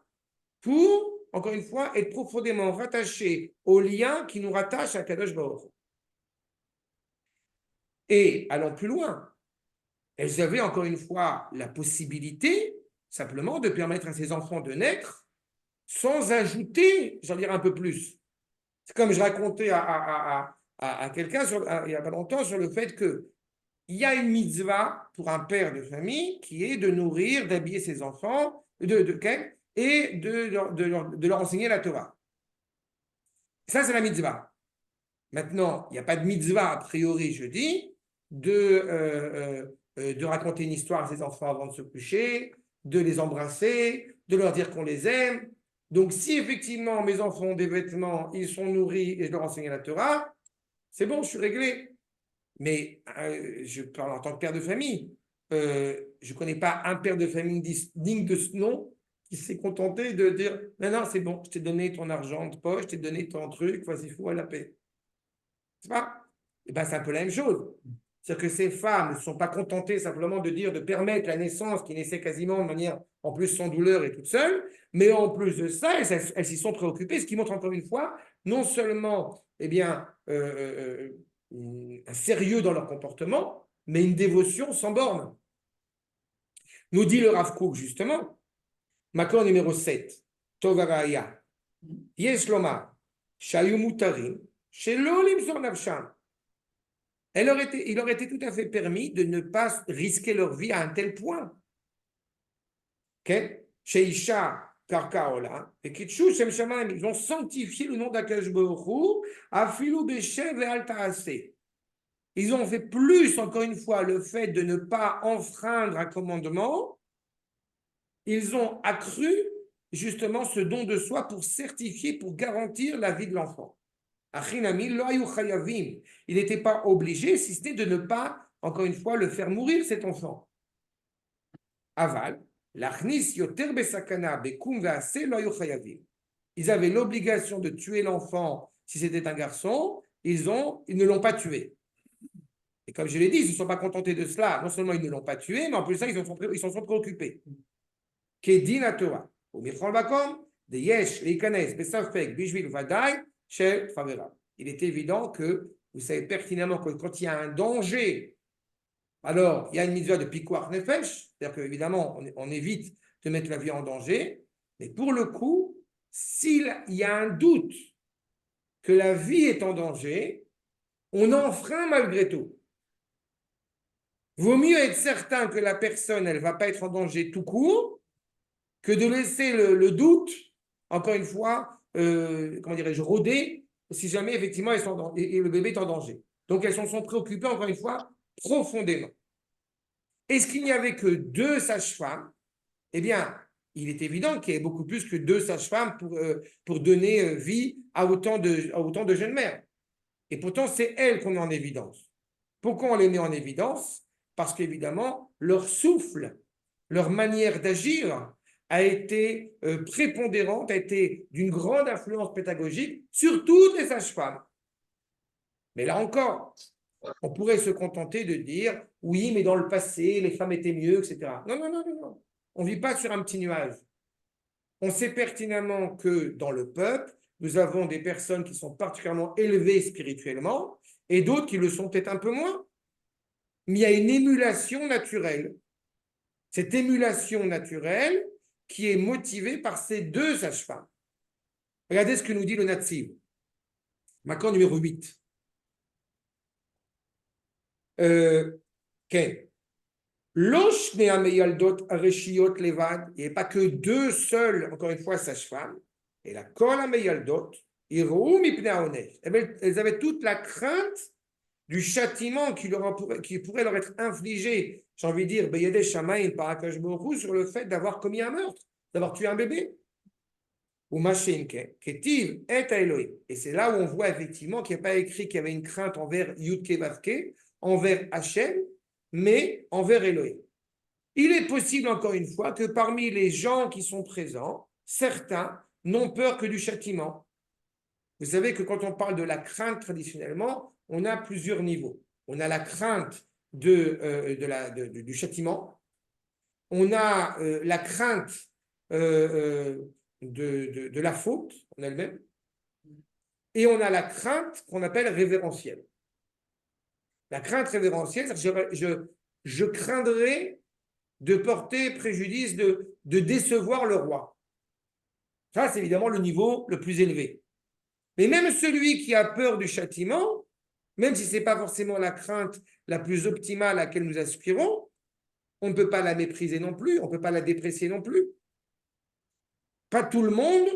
pour, encore une fois, être profondément rattaché au lien qui nous rattache à Akadosh Baruch Hu. Et allons plus loin. Elles avaient encore une fois la possibilité simplement de permettre à ces enfants de naître sans ajouter, j'en dirais un peu plus. C'est comme je racontais à quelqu'un il n'y a pas longtemps sur le fait que il y a une mitzvah pour un père de famille qui est de nourrir, d'habiller ses enfants, et de leur enseigner la Torah. Ça, c'est la mitzvah. Maintenant, il n'y a pas de mitzvah, a priori, je dis, de raconter une histoire à ses enfants avant de se coucher, de les embrasser, de leur dire qu'on les aime. Donc, si effectivement mes enfants ont des vêtements, ils sont nourris et je leur enseigne la Torah, c'est bon, je suis réglé. Mais je parle en tant que père de famille. Je ne connais pas un père de famille digne de ce nom qui s'est contenté de dire non, non, c'est bon, je t'ai donné ton argent de poche, je t'ai donné ton truc, vas-y, fous à la paix. C'est pas? Et ben, c'est un peu la même chose. C'est-à-dire que ces femmes ne sont pas contentées simplement de dire, de permettre la naissance qui naissait quasiment de manière, en plus sans douleur et toute seule, mais en plus de ça, elles s'y sont préoccupées, ce qui montre encore une fois, non seulement eh bien, un sérieux dans leur comportement, mais une dévotion sans borne. Nous dit le Rav Kook, justement, Makor numéro 7, Tovaraya, Yesh Lomar, Shayu Mutarim, Shelo Limzor Nafsham. Il leur était tout à fait permis de ne pas risquer leur vie à un tel point. Chez Isha, Karkaola, et Kitshu, Shem Shamayim, ils ont sanctifié le nom d'Akash Baruch Afilu Beshev et Altaase. Ils ont fait plus, encore une fois, le fait de ne pas enfreindre un commandement. Ils ont accru justement ce don de soi pour certifier, pour garantir la vie de l'enfant. Il n'était pas obligé, si ce n'est de ne pas, encore une fois, le faire mourir, cet enfant. Aval, ils avaient l'obligation de tuer l'enfant si c'était un garçon, ils ne l'ont pas tué. Et comme je l'ai dit, ils ne se sont pas contentés de cela. Non seulement ils ne l'ont pas tué, mais en plus de ça, ils s'en sont préoccupés. Kedin Torah. Il est évident que vous savez pertinemment que quand il y a un danger, alors il y a une mitzvah de pikuach nefesh, c'est-à-dire qu'évidemment, on évite de mettre la vie en danger, mais pour le coup, s'il y a un doute que la vie est en danger, on enfreint malgré tout. Vaut mieux être certain que la personne, elle ne va pas être en danger tout court, que de laisser le doute, encore une fois, comment dirais-je, rôder, si jamais effectivement et le bébé est en danger. Donc elles s'en sont préoccupées, encore une fois, profondément. Est-ce qu'il n'y avait que 2 sages-femmes? Eh bien, il est évident qu'il y ait beaucoup plus que 2 sages-femmes pour donner vie à autant de jeunes mères. Et pourtant, c'est elles qu'on met en évidence. Pourquoi on les met en évidence? Parce qu'évidemment, leur souffle, leur manière d'agir a été prépondérante, a été d'une grande influence pédagogique sur toutes les sages-femmes. Mais là encore, on pourrait se contenter de dire oui, mais dans le passé, les femmes étaient mieux, etc. Non, non, non, non, non. On ne vit pas sur un petit nuage. On sait pertinemment que dans le peuple, nous avons des personnes qui sont particulièrement élevées spirituellement et d'autres qui le sont peut-être un peu moins. Mais il y a une émulation naturelle. Cette émulation naturelle qui est motivée par ces 2 sages-femmes. Regardez ce que nous dit le Natsiv. Macron numéro 8. Okay. Il n'y avait pas que 2 seules, encore une fois, sages-femmes. Et la kol ameyaldot, elles avaient toute la crainte du châtiment qui pourrait leur être infligé, j'ai envie de dire, Beyede Shamaim par Akash Baruch Hu, sur le fait d'avoir commis un meurtre, d'avoir tué un bébé. Ou Mashenke, Ketiv et Elohim. Et c'est là où on voit effectivement qu'il n'y a pas écrit qu'il y avait une crainte envers Yudke Vavke, envers Hachem, mais envers Elohim. Il est possible, encore une fois, que parmi les gens qui sont présents, certains n'ont peur que du châtiment. Vous savez que quand on parle de la crainte traditionnellement, on a plusieurs niveaux. On a la crainte du châtiment, on a la crainte de la faute en elle-même, et on a la crainte qu'on appelle révérentielle. La crainte révérentielle, c'est que je craindrais de porter préjudice, de décevoir le roi. Ça, c'est évidemment le niveau le plus élevé. Mais même celui qui a peur du châtiment, même si ce n'est pas forcément la crainte la plus optimale à laquelle nous aspirons, on ne peut pas la mépriser non plus, on ne peut pas la déprécier non plus. Pas tout le monde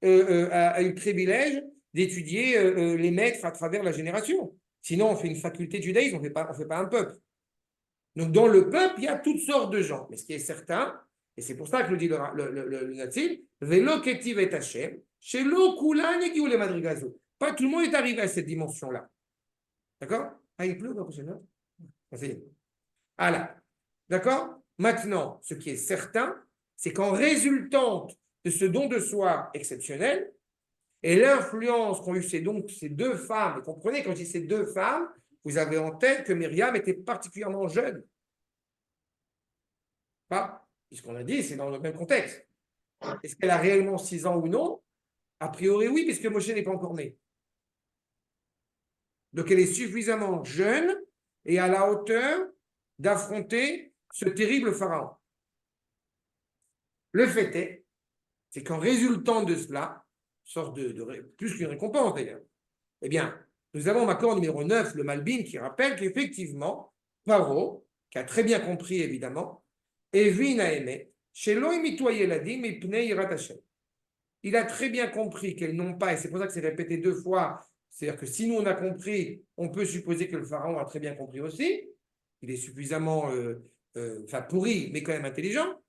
a eu le privilège d'étudier les maîtres à travers la génération. Sinon, on fait une faculté de judaïsme, on ne fait pas un peuple. Donc, dans le peuple, il y a toutes sortes de gens. Mais ce qui est certain, et c'est pour ça que le dit le Natsil, Velo ketiv et Hashem, chez l'Okulan et les madrigazo. Pas tout le monde est arrivé à cette dimension-là. D'accord? Ah, il pleut, la prochaine note? Voilà. D'accord? Maintenant, ce qui est certain, c'est qu'en résultante de ce don de soi exceptionnel et l'influence qu'ont eu ces deux femmes, et comprenez, quand je dis ces deux femmes, vous avez en tête que Myriam était particulièrement jeune. Pas, puisqu'on a dit, c'est dans le même contexte. Est-ce qu'elle a réellement 6 ans ou non? A priori, oui, puisque Moshe n'est pas encore né. Donc, elle est suffisamment jeune et à la hauteur d'affronter ce terrible pharaon. Le fait est, c'est qu'en résultant de cela, sorte plus qu'une récompense d'ailleurs, eh bien, nous avons en accord numéro 9, le Malbim, qui rappelle qu'effectivement, Paro, qui a très bien compris évidemment, Evin a aimé, chez l'oimitoye l'a dit, mais pnei Hashem. Il a très bien compris qu'elles n'ont pas, et c'est pour ça que c'est répété 2 fois, c'est-à-dire que si nous on a compris, on peut supposer que le pharaon a très bien compris aussi. Il est suffisamment pourri, mais quand même intelligent.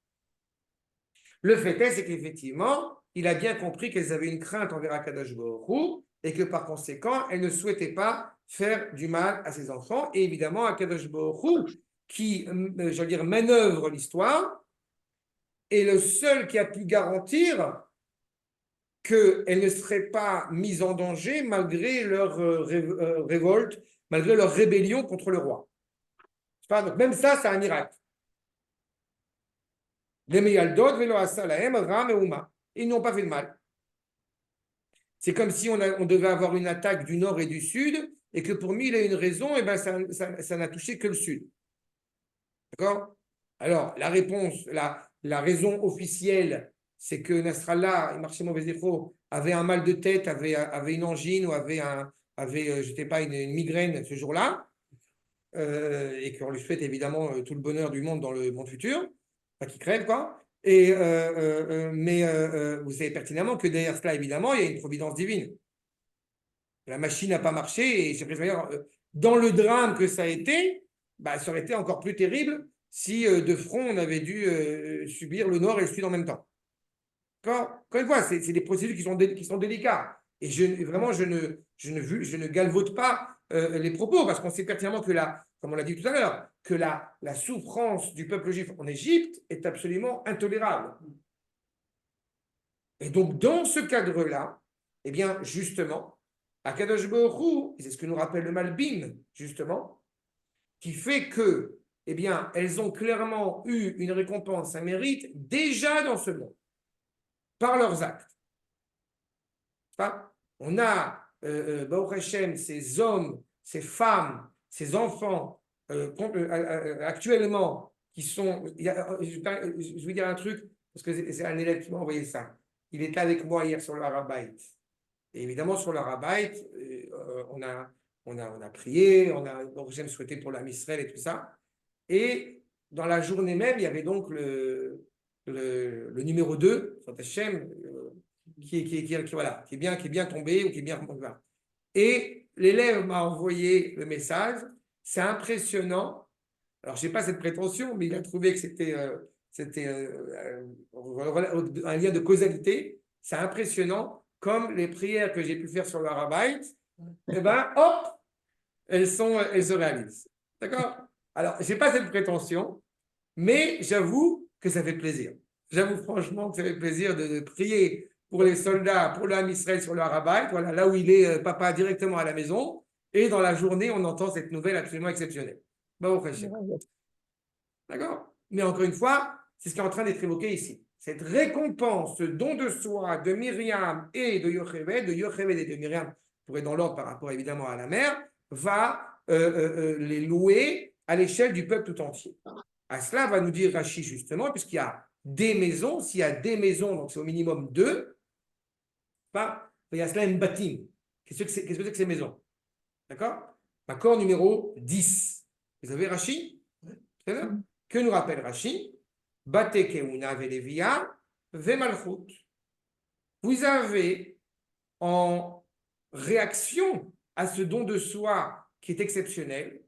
Le fait est, c'est qu'effectivement, il a bien compris qu'elles avaient une crainte envers Akadosh Baruch Hu, et que par conséquent, elles ne souhaitaient pas faire du mal à ses enfants. Et évidemment, Akadosh Baruch Hu, qui, manœuvre l'histoire, est le seul qui a pu garantir qu'elles ne seraient pas mises en danger malgré leur révolte, malgré leur rébellion contre le roi. Donc même ça, c'est un miracle. Les Meyaldot, Velo Asalahem, Ram et Uma. Ils n'ont pas fait de mal. C'est comme si on devait avoir une attaque du nord et du sud, et que pour 1000 et une raisons, et ben ça n'a touché que le sud. D'accord? Alors, la réponse, la raison officielle, c'est que Nasrallah et Marché Mauvais Défaut avaient un mal de tête, avaient une angine ou avaient je sais pas, une migraine ce jour-là, et qu'on lui souhaite évidemment tout le bonheur du monde dans le monde futur, pas qu'il crève, quoi. Mais vous savez pertinemment que derrière cela, évidemment, il y a une providence divine. La machine n'a pas marché, et dans le drame que ça a été, bah, ça aurait été encore plus terrible si de front on avait dû subir le nord et le sud en même temps. Encore une fois, c'est des procédures qui sont délicates. Et vraiment, je ne galvaude pas les propos, parce qu'on sait pertinemment que comme on l'a dit tout à l'heure, que la souffrance du peuple juif en Égypte est absolument intolérable. Et donc, dans ce cadre-là, eh bien, justement, Akadosh Baruch Hu, et c'est ce que nous rappelle le Malbim, justement, qui fait que, eh bien, elles ont clairement eu une récompense, un mérite, déjà dans ce monde, par leurs actes. On a, Baruch Hashem, ces hommes, ces femmes, ces enfants, actuellement, qui sont. Je vais dire un truc, parce que c'est un élève qui m'a envoyé ça. Il était avec moi hier sur le Harabait. Et évidemment, sur le Harabait, on a prié, on a Baruch Hashem souhaité pour la Israël et tout ça. Et dans la journée même, il y avait donc le numéro 2, Hashem, qui est bien tombé ou qui est bien. Et l'élève m'a envoyé le message. C'est impressionnant. Alors, je n'ai pas cette prétention, mais il a trouvé que c'était un lien de causalité. C'est impressionnant, comme les prières que j'ai pu faire sur le Harabait, eh bien, hop, elles se réalisent. D'accord? Alors, je n'ai pas cette prétention, mais j'avoue que ça fait plaisir. J'avoue franchement que ça fait plaisir de prier pour les soldats, pour l'âme Israël sur le Harabait, voilà, là où il est papa directement à la maison, et dans la journée, on entend cette nouvelle absolument exceptionnelle. D'accord? Mais encore une fois, c'est ce qui est en train d'être évoqué ici. Cette récompense, ce don de soi de Myriam et de Yocheved et de Myriam, pour être dans l'ordre par rapport évidemment à la mère, va les louer à l'échelle du peuple tout entier. À cela va nous dire Rashi justement, puisqu'il y a des maisons, s'il y a des maisons, donc c'est au minimum 2, il y a cela une bâtime. Qu'est-ce que c'est que ces maisons? D'accord? Accord numéro 10. Vous avez Rashi? Très bien. Que nous rappelle Rashi? Bate keuna velevia vemalchut. Vous avez en réaction à ce don de soi qui est exceptionnel,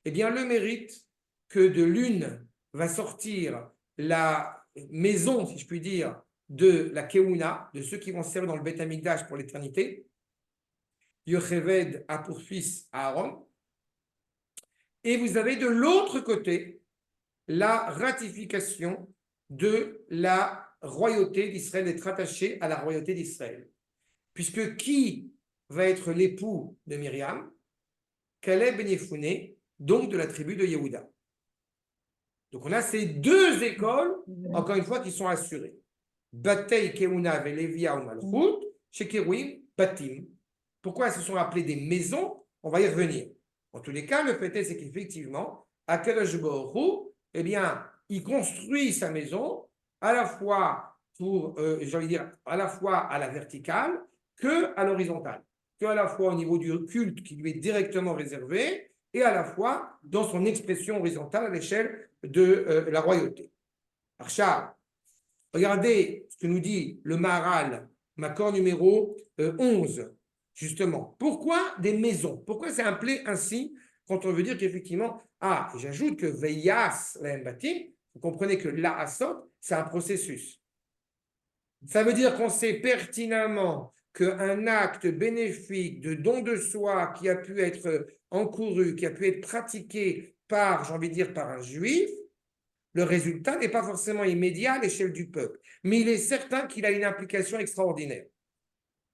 eh bien le mérite que de l'une va sortir la maison, si je puis dire, de la Keuna, de ceux qui vont servir dans le Beth Amikdash pour l'éternité. Yocheved a pour fils Aaron. Et vous avez de l'autre côté la ratification de la royauté d'Israël, d'être attaché à la royauté d'Israël. Puisque qui va être l'époux de Myriam? Caleb ben Yefouné, donc de la tribu de Yehuda. Donc on a ces deux écoles, encore une fois, qui sont assurées. Batei Keuna Velevia ou Malchut, chez Kerouim, Batim. Pourquoi elles se sont appelées des maisons? On va y revenir. En tous les cas, le fait est, c'est qu'effectivement, Akadosh Baruch Hu, eh bien, il construit sa maison à la fois pour, j'ai envie de dire, à la fois à la verticale que à l'horizontale, que à la fois au niveau du culte qui lui est directement réservé et à la fois dans son expression horizontale à l'échelle de la royauté. Arshab, regardez ce que nous dit le Maharal, Makor numéro 11, justement. Pourquoi des maisons? Pourquoi c'est appelé ainsi quand on veut dire qu'effectivement, j'ajoute que Veyas la Batim, vous comprenez que l'Asot, c'est un processus. Ça veut dire qu'on sait pertinemment qu'un acte bénéfique de don de soi qui a pu être encouru, qui a pu être pratiqué par, j'ai envie de dire, par un juif, le résultat n'est pas forcément immédiat à l'échelle du peuple, mais il est certain qu'il a une implication extraordinaire.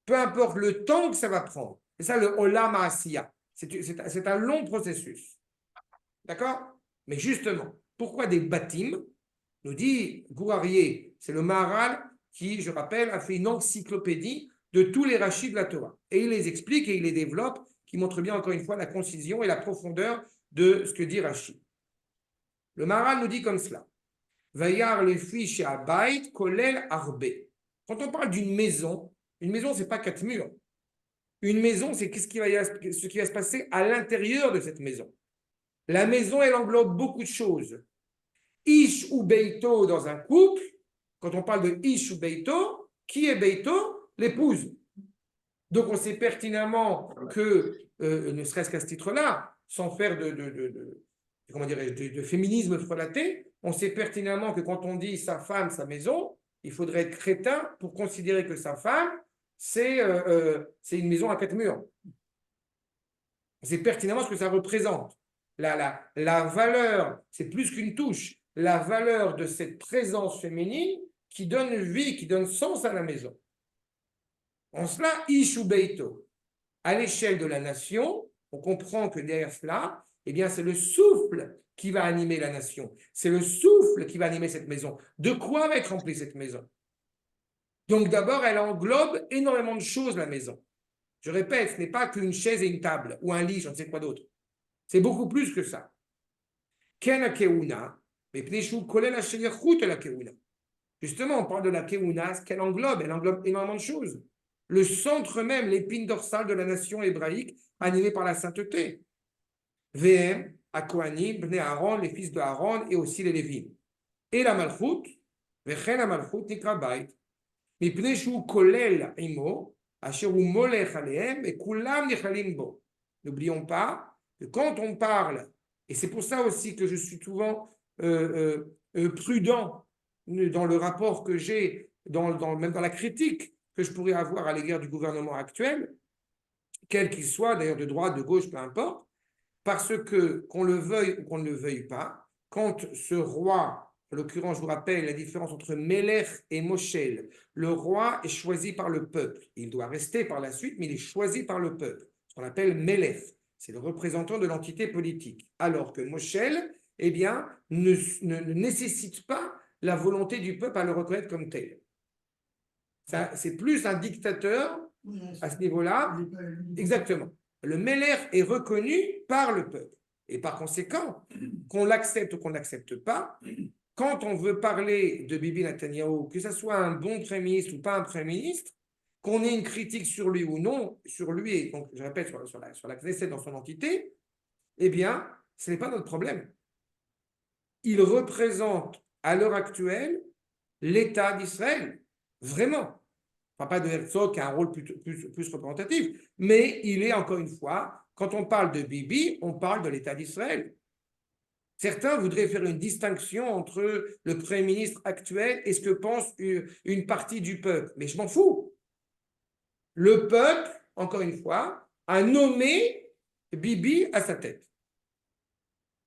Peu importe le temps que ça va prendre. C'est ça le Olam HaAsiya. C'est un long processus. D'accord? Mais justement, pourquoi des bâtiments? Nous dit Gourarié, c'est le Maharal qui, je rappelle, a fait une encyclopédie de tous les rachis de la Torah. Et il les explique et il les développe, qui montre bien encore une fois la concision et la profondeur de ce que dit Rashi. Le Maharal nous dit comme cela. Vayar les fiches à Bait, Kolel Arbe. Quand on parle d'une maison, une maison, ce n'est pas 4 murs. Une maison, c'est ce qui va se passer à l'intérieur de cette maison. La maison, elle englobe beaucoup de choses. Ish ou Beito dans un couple, quand on parle de Ish ou Beito, qui est Beito? L'épouse. Donc on sait pertinemment que, ne serait-ce qu'à ce titre-là, sans faire comment de féminisme frelaté, on sait pertinemment que quand on dit sa femme, sa maison, il faudrait être crétin pour considérer que sa femme, c'est une maison à 4 murs. On sait pertinemment ce que ça représente. La valeur, c'est plus qu'une touche, la valeur de cette présence féminine qui donne vie, qui donne sens à la maison. En cela, Ish ou Beito, à l'échelle de la nation, on comprend que derrière cela, eh bien, c'est le souffle qui va animer la nation. C'est le souffle qui va animer cette maison. De quoi va être remplie cette maison? Donc d'abord, elle englobe énormément de choses, la maison. Je répète, ce n'est pas qu'une chaise et une table, ou un lit, je ne sais quoi d'autre. C'est beaucoup plus que ça. Justement, on parle de la keuna, ce qu'elle englobe. Elle englobe énormément de choses. Le centre même, l'épine dorsale de la nation hébraïque, animée par la sainteté. VM, Akohanim, Bnei Aaron, les fils de Aaron et aussi les Lévim. Et la Malchut, Vechen la Malchut Nikra Bait, Mipnei Shu Kolel Imo, Asher Hu Molech Alehem, et Kulam Nichalim Bo. N'oublions pas que quand on parle, et c'est pour ça aussi que je suis souvent prudent dans le rapport que j'ai, même dans la critique que je pourrais avoir à l'égard du gouvernement actuel, quel qu'il soit, d'ailleurs de droite, de gauche, peu importe, parce que, qu'on le veuille ou qu'on ne le veuille pas, quand ce roi, en l'occurrence, je vous rappelle la différence entre Melech et Moshel, le roi est choisi par le peuple. Il doit rester par la suite, mais il est choisi par le peuple, ce qu'on appelle Melech. C'est le représentant de l'entité politique. Alors que Moshel, eh bien, ne nécessite pas la volonté du peuple à le reconnaître comme tel. C'est plus un dictateur à ce niveau-là. Exactement. Le Melech est reconnu par le peuple. Et par conséquent, qu'on l'accepte ou qu'on n'accepte pas, quand on veut parler de Bibi Netanyahu, que ce soit un bon Premier ministre ou pas un Premier ministre, qu'on ait une critique sur lui ou non, sur lui, et donc, je répète, sur la Knesset dans son entité, eh bien, ce n'est pas notre problème. Il représente à l'heure actuelle l'État d'Israël, vraiment. Enfin, pas de Herzog qui a un rôle plus représentatif, mais il est, encore une fois, quand on parle de Bibi, on parle de l'État d'Israël. Certains voudraient faire une distinction entre le Premier ministre actuel et ce que pense une partie du peuple. Mais je m'en fous. Le peuple, encore une fois, a nommé Bibi à sa tête.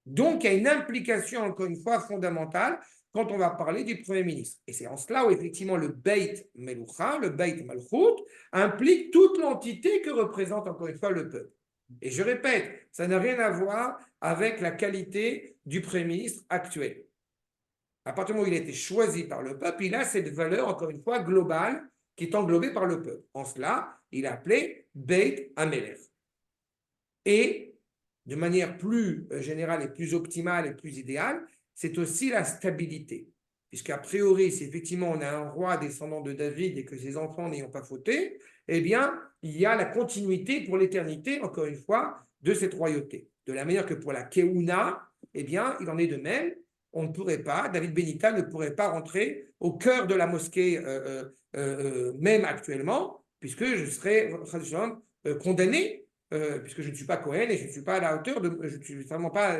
Donc, il y a une implication, encore une fois, fondamentale quand on va parler du Premier ministre. Et c'est en cela où, effectivement, le Beit Melucha, le Beit Malchut, implique toute l'entité que représente, encore une fois, le peuple. Et je répète, ça n'a rien à voir avec la qualité du Premier ministre actuel. À partir du moment où il a été choisi par le peuple, il a cette valeur, encore une fois, globale, qui est englobée par le peuple. En cela, il est appelé Beit Hamelech. Et, de manière plus générale et plus optimale et plus idéale, c'est aussi la stabilité. Puisqu'a priori, si effectivement on a un roi descendant de David et que ses enfants n'ayant pas fauté, eh bien, il y a la continuité pour l'éternité, encore une fois, de cette royauté. De la manière que pour la Keuna, eh bien, il en est de même. On ne pourrait pas, David Benita ne pourrait pas rentrer au cœur de la mosquée, même actuellement, puisque je serais condamné puisque je ne suis pas Cohen et je ne suis pas à la hauteur je ne suis vraiment pas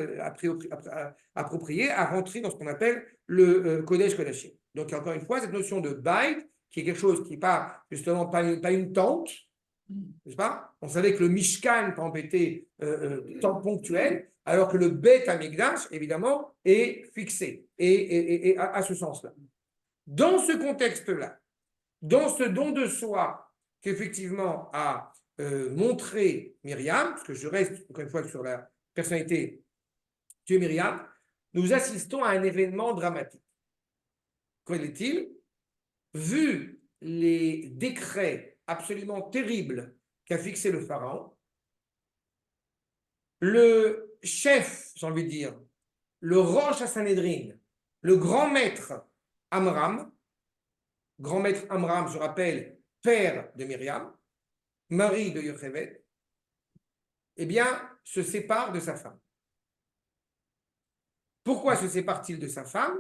approprié à rentrer dans ce qu'on appelle le Kodesh Kodashim. Donc, encore une fois, cette notion de Beit, qui est quelque chose qui n'est pas, justement, pas une tente, n'est-ce pas? On savait que le Mishkan, par exemple, était temps ponctuel, alors que le Beit Hamikdash, évidemment, est fixé et à ce sens-là. Dans ce contexte-là, dans ce don de soi qu'effectivement a montré Myriam, parce que je reste encore une fois sur la personnalité de Myriam, nous assistons à un événement dramatique. Quel est-il? Vu les décrets absolument terribles qu'a fixé le pharaon, le chef, j'ai envie de dire, le Rosh Hassanedrin, le grand maître Amram, je rappelle, père de Myriam, mari de Yocheved, eh bien, se sépare de sa femme. Pourquoi se sépare-t-il de sa femme?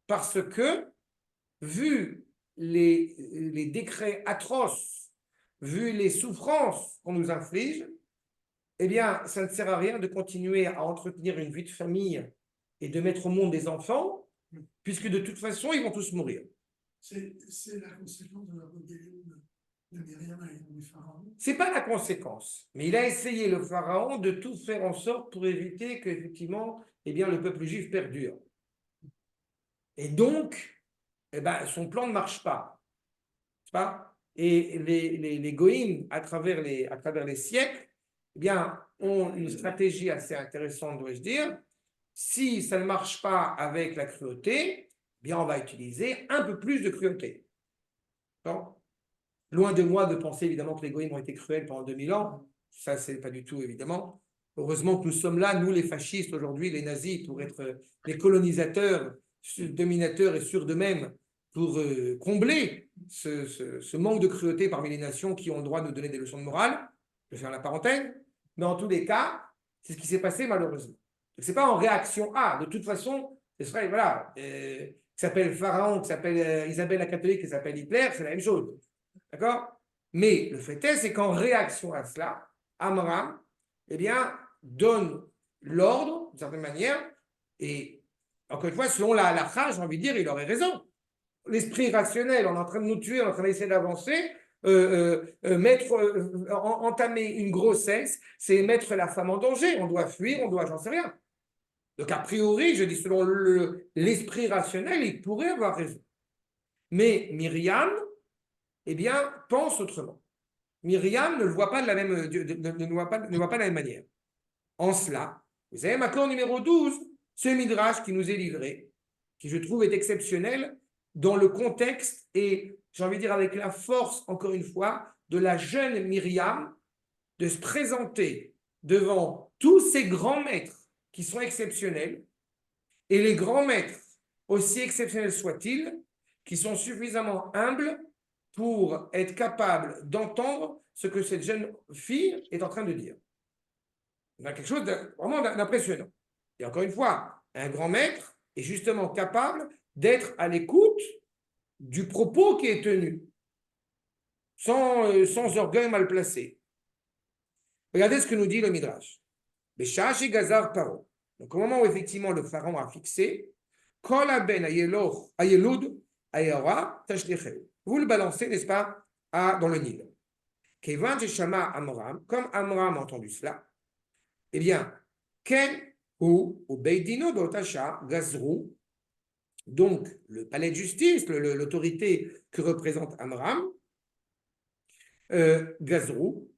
Parce que, vu les décrets atroces, vu les souffrances qu'on nous inflige, eh bien, ça ne sert à rien de continuer à entretenir une vie de famille et de mettre au monde des enfants, puisque de toute façon, ils vont tous mourir. C'est la conséquence de la rébellion de Myriam et du pharaon. C'est pas la conséquence, mais il a essayé, le pharaon, de tout faire en sorte pour éviter qu'effectivement, eh bien, le peuple juif perdure. Et donc, eh ben, son plan ne marche pas. Pas et les goïms, à travers les siècles, eh bien, ont une stratégie assez intéressante, dois-je dire. Si ça ne marche pas avec la cruauté, eh bien, on va utiliser un peu plus de cruauté. Bon. Loin de moi de penser évidemment que les goïms ont été cruels pendant 2000 ans. Ça, c'est pas du tout évidemment. Heureusement que nous sommes là, nous les fascistes aujourd'hui, les nazis, pour être les colonisateurs, dominateurs et sûrs d'eux-mêmes, pour combler ce manque de cruauté parmi les nations qui ont le droit de nous donner des leçons de morale. Je vais faire la parenthèse. Mais en tous les cas, c'est ce qui s'est passé malheureusement. Ce n'est pas en réaction à. De toute façon, ce serait, voilà, qui s'appelle Pharaon, qui s'appelle Isabelle la catholique, qui s'appelle Hitler, c'est la même chose. D'accord? Mais le fait est, c'est qu'en réaction à cela, Amram, eh bien, donne l'ordre, d'une certaine manière, et encore une fois, selon la halakha, j'ai envie de dire, il aurait raison. L'esprit rationnel, on est en train de nous tuer, on est en train d'essayer d'avancer, entamer une grossesse, c'est mettre la femme en danger, on doit fuir, j'en sais rien. Donc, a priori, je dis selon l'esprit rationnel, il pourrait avoir raison. Mais Myriam, eh bien, pense autrement. Myriam ne le voit pas de la même, ne voit pas de la même manière. En cela, vous avez accord numéro 12, ce midrash qui nous est livré, qui je trouve est exceptionnel dans le contexte et, j'ai envie de dire, avec la force, encore une fois, de la jeune Myriam, de se présenter devant tous ces grands maîtres qui sont exceptionnels, et les grands maîtres, aussi exceptionnels soient-ils, qui sont suffisamment humbles pour être capable d'entendre ce que cette jeune fille est en train de dire. On a quelque chose vraiment d'impressionnant. Et encore une fois, un grand maître est justement capable d'être à l'écoute du propos qui est tenu, sans orgueil mal placé. Regardez ce que nous dit le Midrash. Beshashi Gazar Paro. Donc, au moment où effectivement le pharaon a fixé, Kol ben ayelud ayora tashlicheu. Vous le balancez, n'est-ce pas, dans le Nil. Kevan Shama Amram, comme Amram a entendu cela, eh bien, Ken ou Beidino Beotasha Gazrou, donc le palais de justice, l'autorité que représente Amram, Gazrou,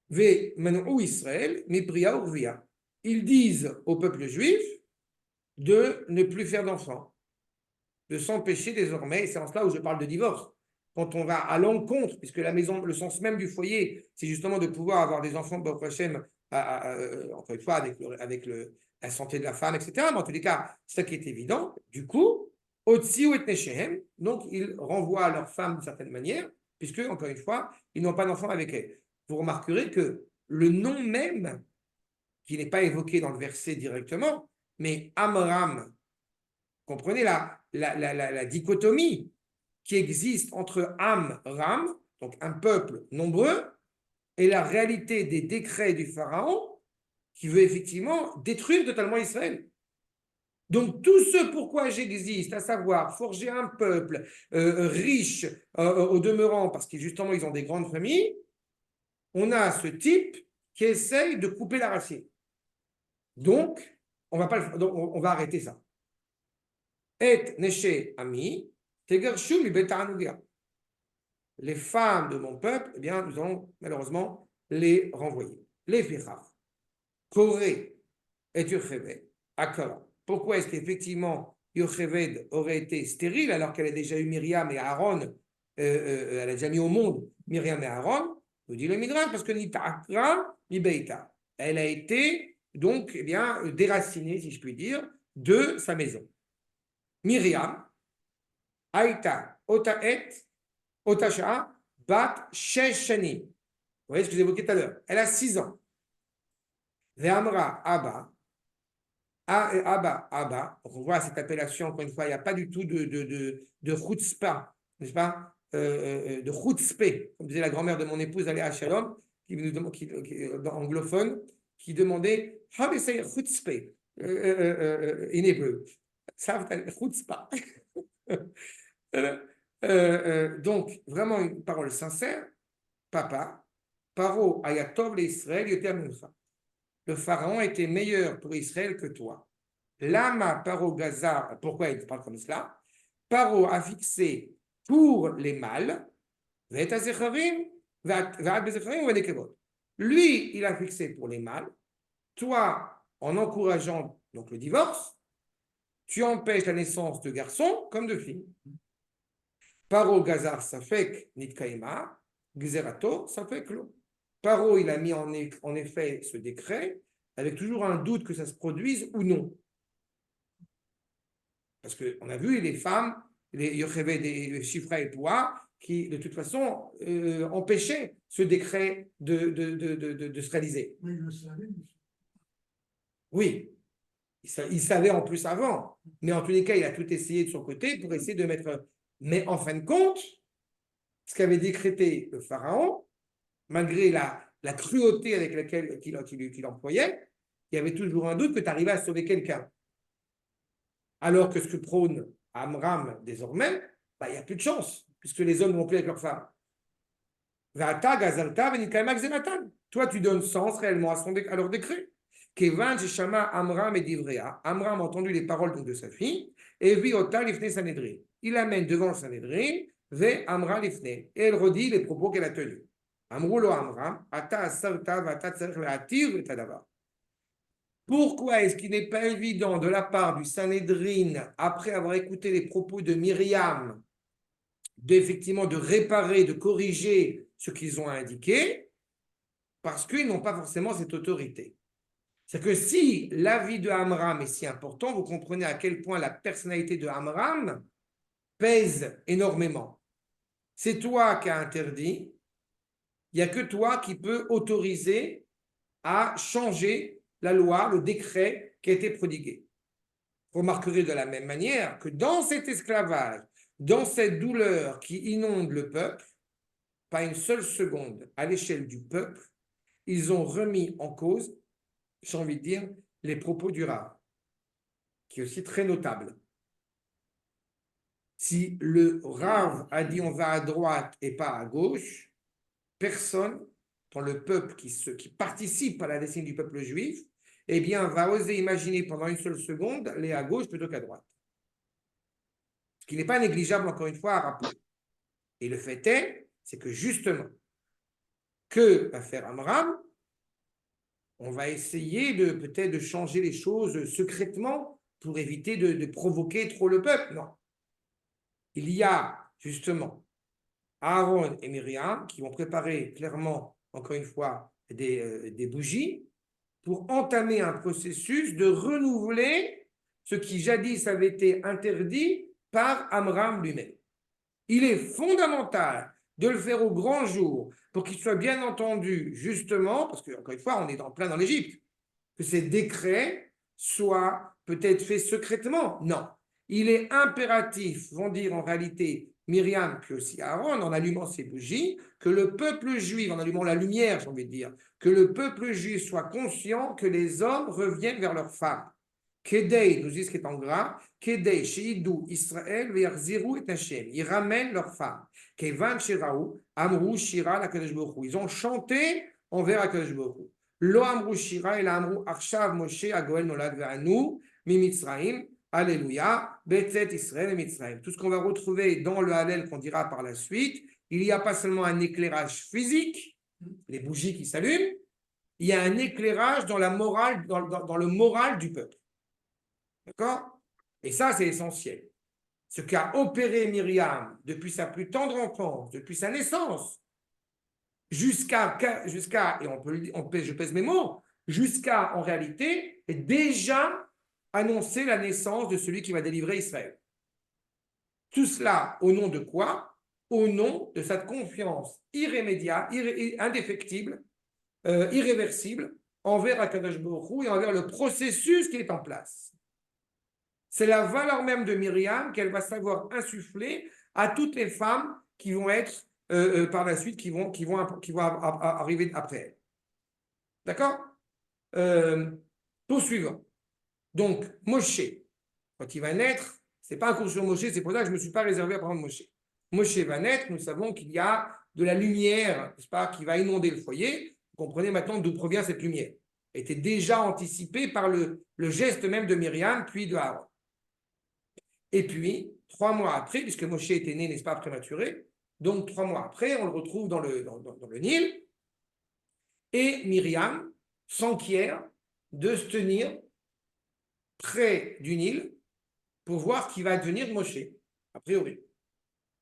Ve Manou Israël, Mipria Urvia. Ils disent au peuple juif de ne plus faire d'enfants, de s'empêcher désormais, et c'est en cela où je parle de divorce. Quand on va à l'encontre, puisque la maison, le sens même du foyer, c'est justement de pouvoir avoir des enfants, encore une fois, avec la santé de la femme, etc. Mais en tous les cas, c'est ça qui est évident. Du coup, Otsi ou Etneshehem, donc ils renvoient à leur femme d'une certaine manière, puisque, encore une fois, ils n'ont pas d'enfants avec elle. Vous remarquerez que le nom même, qui n'est pas évoqué dans le verset directement, mais Amram, comprenez la dichotomie qui existe entre Am-Ram, donc un peuple nombreux, et la réalité des décrets du Pharaon qui veut effectivement détruire totalement Israël. Donc tout ce pourquoi j'existe, à savoir forger un peuple riche au demeurant, parce que justement ils ont des grandes familles, on a ce type qui essaye de couper la racine. Donc, on va arrêter ça. Et Neshe Ami, Tegershu mi Betanugia. Les femmes de mon peuple, eh bien, nous allons malheureusement les renvoyer. Les Fichach, Koré et Yocheved, Akara. Pourquoi est-ce qu'effectivement Yocheved aurait été stérile alors qu'elle a déjà eu Myriam et Aaron, elle a déjà mis au monde Myriam et Aaron, nous dit le Midrash, parce que ni Ta'akra, ni Beita. Elle a été donc eh bien, déracinée, si je puis dire, de sa maison. Myriam, Aïta, Otaet, Otasha, Bat, Sheshani. Vous voyez ce que j'évoquais tout à l'heure. Elle a 6 ans. Ve'amra, Abba. Abba. Donc on voit cette appellation, encore une fois, il n'y a pas du tout de chutzpah, n'est-ce pas de chutzpé, comme disait la grand-mère de mon épouse, Aléa Shalom, anglophone, qui demandait how do you say chutzpé in Hebrew. Ça, chutzpah. Donc, vraiment une parole sincère. Papa, Paro ayatov l'Israël yoter mincha. Le pharaon était meilleur pour Israël que toi. Lama Paro Gaza, pourquoi il parle comme cela? Paro a fixé pour les mâles, lui, il a fixé pour les mâles. Toi, en encourageant donc le divorce, tu empêches la naissance de garçons comme de filles. Paro Gazar Safek Nitkaima, Gzerato Safek Lo. Paro, il a mis en effet ce décret avec toujours un doute que ça se produise ou non. Parce qu'on a vu les femmes, les Yocheved, les Shifra et Poua, qui de toute façon empêchaient ce décret de se réaliser. Mais il le savait. Oui, il savait en plus avant, mais en tous les cas, il a tout essayé de son côté pour essayer de mettre. Mais en fin de compte, ce qu'avait décrété le pharaon, malgré la cruauté avec laquelle qu'il employait, il y avait toujours un doute que tu arrivais à sauver quelqu'un. Alors que ce que prône Amram désormais, il n'y a plus de chance, puisque les hommes ne vont plus avec leurs femmes. Toi, tu donnes sens réellement à leur décret. Kevan Shama Amram et Divrea. Amram a entendu les paroles de sa fille, et vit Ota Lifne Sanhedrin. Il l'amène devant le Sanhedrin, Ve Amra Lifne. Et elle redit les propos qu'elle a tenus. Amroulo Amram, Ata Asarta Vata Tzarech La'atir Vetadavar. Pourquoi est-ce qu'il n'est pas évident de la part du Sanhedrin, après avoir écouté les propos de Myriam, d'effectivement de réparer, de corriger ce qu'ils ont indiqué, parce qu'ils n'ont pas forcément cette autorité. C'est que si l'avis de Amram est si important, vous comprenez à quel point la personnalité de Amram pèse énormément. c'est toi qui as interdit, il n'y a que toi qui peux autoriser à changer la loi, le décret qui a été prodigué. Vous remarquerez de la même manière que dans cet esclavage, dans cette douleur qui inonde le peuple, pas une seule seconde à l'échelle du peuple, ils ont remis en cause, j'ai envie de dire, les propos du Rav, qui est aussi très notable. Si le Rav a dit on va à droite et pas à gauche, personne dans le peuple qui participe à la destinée du peuple juif, eh bien, va oser imaginer pendant une seule seconde aller à gauche plutôt qu'à droite. Ce qui n'est pas négligeable, encore une fois, à rappeler. Et le fait est, c'est que justement, que va faire Amram? On va essayer de peut-être de changer les choses secrètement pour éviter de provoquer trop le peuple. Non. Il y a justement Aaron et Myriam qui vont préparer clairement, encore une fois, des bougies pour entamer un processus de renouveler ce qui jadis avait été interdit par Amram lui-même. Il est fondamental de le faire au grand jour pour qu'il soit bien entendu justement, parce que, encore une fois, on est plein dans l'Égypte, que ces décrets soient peut-être faits secrètement. Non. Il est impératif, vont dire en réalité Myriam, puis aussi Aaron, en allumant ces bougies, que le peuple juif, en allumant la lumière, j'ai envie de dire, que le peuple juif soit conscient que les hommes reviennent vers leurs femmes. Kedei, nous dit ce qui est en gras, Kedei, Sheidou, Israël, Ve'arzirou et Hashem. Ils ramènent leurs femmes. Kevan, Shiraou, Amrou, Shira, la Kadosh Baruch Hu. Ils ont chanté envers la Kadosh Baruch Hu. Lo Amrou, Shira, et Amrou, Arshav, Moshe, Agoel, Nolad, Ve'anu, Mimitzraim, Alléluia, Betzet, Israël et Mitzraim. Tout ce qu'on va retrouver dans le Hallel qu'on dira par la suite, il n'y a pas seulement un éclairage physique, les bougies qui s'allument, il y a un éclairage dans la morale, dans le moral du peuple. D'accord? Et ça, c'est essentiel. Ce qu'a opéré Myriam depuis sa plus tendre enfance, depuis sa naissance, jusqu'à et je pèse mes mots, jusqu'à, en réalité, déjà annoncer la naissance de celui qui va délivrer Israël. Tout cela au nom de quoi? Au nom de cette confiance irrémédiable, indéfectible, irréversible envers Akadosh Baruch Hu et envers le processus qui est en place. C'est la valeur même de Myriam qu'elle va savoir insuffler à toutes les femmes qui vont être par la suite, qui vont arriver après elle. D'accord? Poursuivant. Donc, Moshe, quand il va naître, ce n'est pas un cours sur Moshe, c'est pour ça que je ne me suis pas réservé à prendre Moshe. Moshe va naître, nous savons qu'il y a de la lumière, n'est-ce pas, qui va inonder le foyer. Vous comprenez maintenant d'où provient cette lumière. Elle était déjà anticipée par le geste même de Myriam, puis de Aaron. Et puis, 3 mois après, puisque Moshe était né, n'est-ce pas, prématuré, donc 3 mois après, on le retrouve dans le Nil, et Myriam s'enquiert de se tenir près du Nil pour voir ce qui va devenir de Moshe, a priori.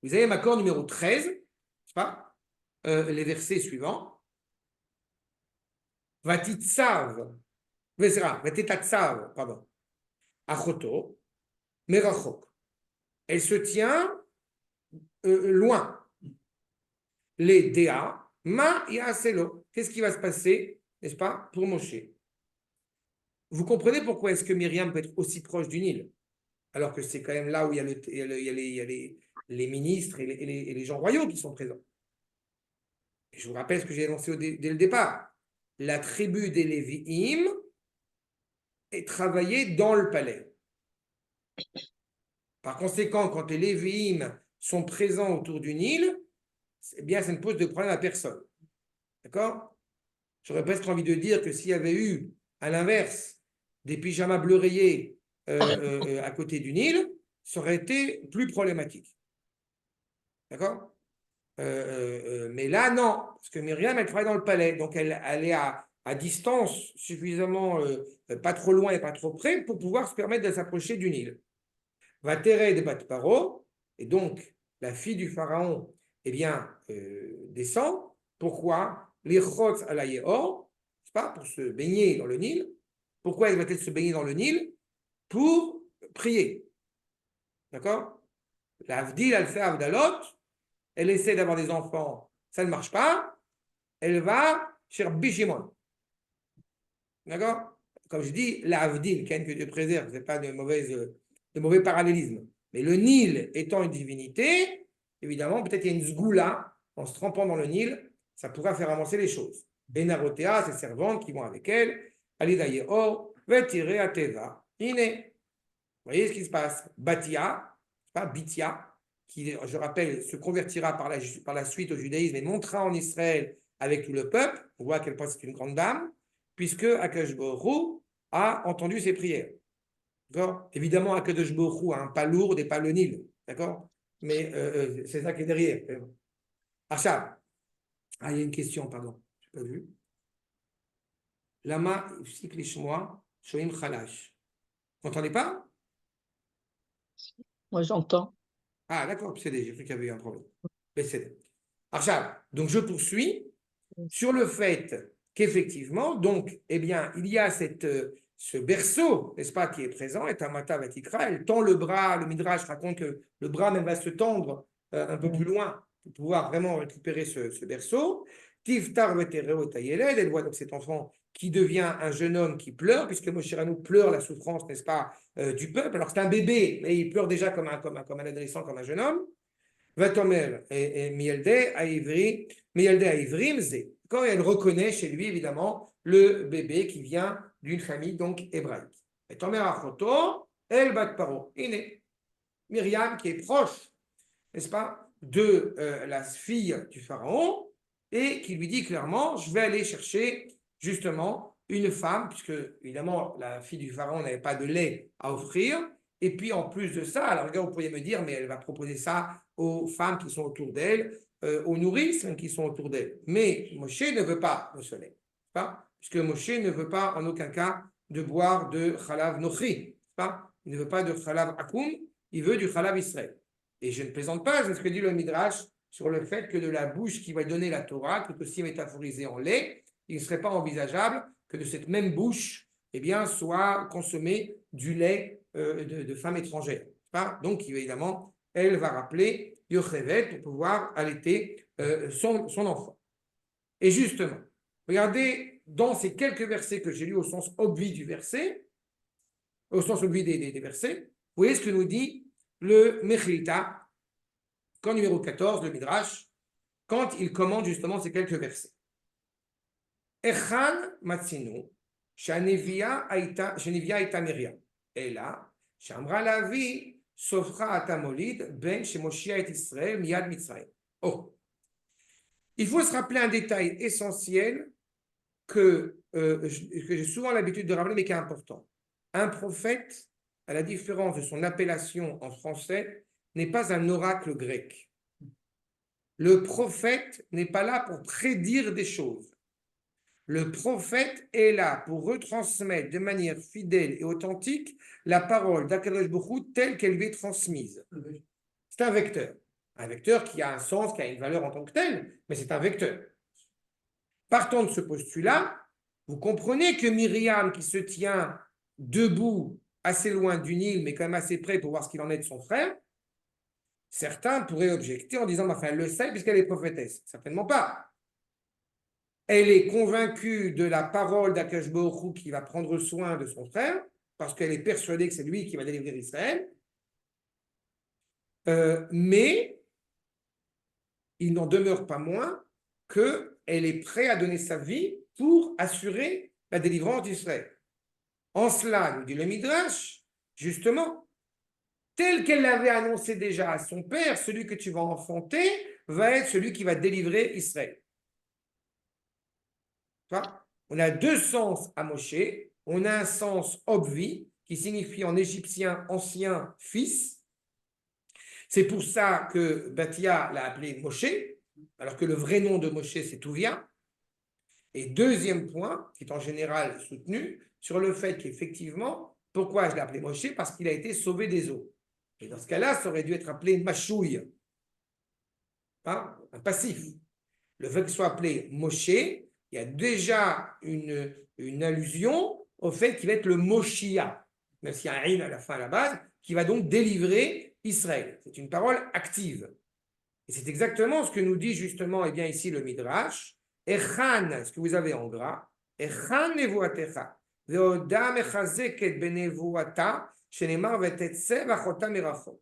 Vous avez Makor numéro 13, n'est-ce pas, les versets suivants. Vatitsav, Vatitatsav, pardon, Achoto, Merachok. Elle se tient loin. Les Déa, Ma Yaaselo. Qu'est-ce qui va se passer, n'est-ce pas, pour Moshe? Vous comprenez pourquoi est-ce que Myriam peut être aussi proche du Nil, alors que c'est quand même là où il y a les ministres et les gens royaux qui sont présents. Et je vous rappelle ce que j'ai annoncé dès le départ. La tribu des Lévi'im est travaillée dans le palais. Par conséquent, quand les Lévi'im sont présents autour du Nil, eh bien, ça ne pose de problème à personne. D'accord? J'aurais presque envie de dire que s'il y avait eu, à l'inverse, des pyjamas bleu rayés à côté du Nil, ça aurait été plus problématique. D'accord? Mais là, non, parce que Myriam, elle travaille dans le palais, donc elle est à distance suffisamment, pas trop loin et pas trop près, pour pouvoir se permettre de s'approcher du Nil. Va terrer de Bat-Paro, et donc la fille du pharaon, eh bien, descend. Pourquoi? Les Chotz à la Yehor, c'est pas pour se baigner dans le Nil. Pourquoi elle va-t-elle se baigner dans le Nil? Pour prier. D'accord? L'Avdil, elle fait Avdalot, elle essaie d'avoir des enfants, ça ne marche pas, elle va chez Rabbi Shimon. D'accord? Comme je dis, la Havdil, que Dieu préserve, ce n'est pas de mauvais parallélisme. Mais le Nil étant une divinité, évidemment, peut-être il y a une sgoula, en se trempant dans le Nil, ça pourra faire avancer les choses. Et Narotea, ses servantes qui vont avec elle, Alida Yeho, Vetire Ateva, Ine. Vous voyez ce qui se passe? Batia, pas Bitia, qui, je rappelle, se convertira par la suite au judaïsme et montera en Israël avec tout le peuple. On voit à quel point c'est une grande dame, puisque Akadosh Baruch Hu a entendu ses prières. D'accord? Évidemment, Akadosh Baruch Hu a un pas lourd et pas le Nil. D'accord? Mais c'est ça qui est derrière. Achab. Ah, il y a une question, pardon. Je n'ai pas vu. Lama, Lishmoa, Shoim Khalash. Vous n'entendez pas? Moi, j'entends. Ah, d'accord, j'ai cru qu'il y avait eu un problème. Achab. Donc, je poursuis sur le fait qu'effectivement, donc, eh bien, il y a ce berceau, n'est-ce pas, qui est présent, et Tamata Vatikra, elle tend le bras, le Midrash raconte que le bras même va se tendre un peu plus loin pour pouvoir vraiment récupérer ce berceau. Tiftar Vetereo Tayeled, elle voit donc cet enfant qui devient un jeune homme qui pleure, puisque Moshe Rabbeinu pleure la souffrance, n'est-ce pas, du peuple. Alors c'est un bébé, mais il pleure déjà comme un adolescent, comme un jeune homme. Vatomer et Mielde Aivri Mze. Quand elle reconnaît chez lui, évidemment, le bébé qui vient d'une famille donc hébraïque. Et Tomer Achoto, El Bat Paro. Myriam qui est proche, n'est-ce pas, de la fille du pharaon et qui lui dit clairement, je vais aller chercher justement une femme, puisque évidemment la fille du pharaon n'avait pas de lait à offrir. Et puis en plus de ça, alors regarde, vous pourriez me dire, mais elle va proposer ça aux femmes qui sont autour d'elle, aux nourrices qui sont autour d'elle. Mais Moshe ne veut pas de ce lait, pas? Puisque Moshe ne veut pas en aucun cas de boire de Chalav Nochi, pas? Il ne veut pas de Chalav Akum, il veut du Chalav Israël. Et je ne plaisante pas, c'est ce que dit le Midrash sur le fait que de la bouche qui va donner la Torah, qui est aussi métaphorisée en lait, il ne serait pas envisageable que de cette même bouche, eh bien, soit consommé du lait de femmes étrangères. Donc, évidemment, elle va rappeler Yochevet pour pouvoir allaiter son enfant. Et justement, regardez, dans ces quelques versets que j'ai lus au sens obvi du verset, au sens obvi des versets, vous voyez ce que nous dit le Mechilta, camp numéro 14, le Midrash, quand il commande justement ces quelques versets. Echan matzinu, shenevia aita Miriam. Et là, Shamra lavi, sofra atamolid, ben shemoshia et Israël, miyad mitzrayim. Oh, il faut se rappeler un détail essentiel que j'ai souvent l'habitude de rappeler, mais qui est important. Un prophète, à la différence de son appellation en français, n'est pas un oracle grec. Le prophète n'est pas là pour prédire des choses. Le prophète est là pour retransmettre de manière fidèle et authentique la parole d'Akadosh Baruch Hu telle qu'elle lui est transmise. C'est un vecteur. Un vecteur qui a un sens, qui a une valeur en tant que tel, mais c'est un vecteur. Partant de ce postulat, vous comprenez que Myriam, qui se tient debout assez loin du Nil, mais quand même assez près pour voir ce qu'il en est de son frère, certains pourraient objecter en disant, enfin, elle le sait puisqu'elle est prophétesse. Certainement pas. Elle est convaincue de la parole d'Akadosh Baruch Hu qui va prendre soin de son frère, parce qu'elle est persuadée que c'est lui qui va délivrer Israël. Mais il n'en demeure pas moins qu'elle est prête à donner sa vie pour assurer la délivrance d'Israël. En cela, nous dit le Midrash, justement, tel qu'elle l'avait annoncé déjà à son père, celui que tu vas enfanter va être celui qui va délivrer Israël. On a deux sens à Moshe. On a un sens obvi, qui signifie en égyptien ancien fils. C'est pour ça que Batia l'a appelé Moshe, alors que le vrai nom de Moshe, c'est Touvia. Et deuxième point, qui est en général soutenu, sur le fait qu'effectivement, pourquoi je l'ai appelé Moshe? Parce qu'il a été sauvé des eaux. Et dans ce cas-là, ça aurait dû être appelé Machouille, un passif. Le fait qu'il soit appelé Moshe, il y a déjà une allusion au fait qu'il va être le Moshia, même s'il y a un in à la fin, à la base, qui va donc délivrer Israël. C'est une parole active. Et c'est exactement ce que nous dit justement, eh bien, ici le Midrash. Echan, ce que vous avez en gras, Echan nevuatecha, veoda mechazeket benevuata, shenemar vetetse vachota mirachot.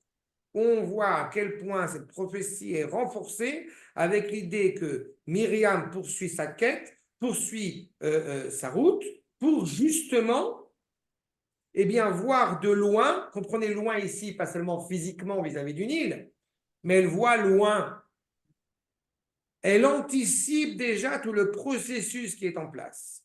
On voit à quel point cette prophétie est renforcée avec l'idée que Myriam poursuit sa quête, poursuit sa route, pour justement eh bien, voir de loin, comprenez loin ici, pas seulement physiquement vis-à-vis du Nil, mais elle voit loin. Elle anticipe déjà tout le processus qui est en place.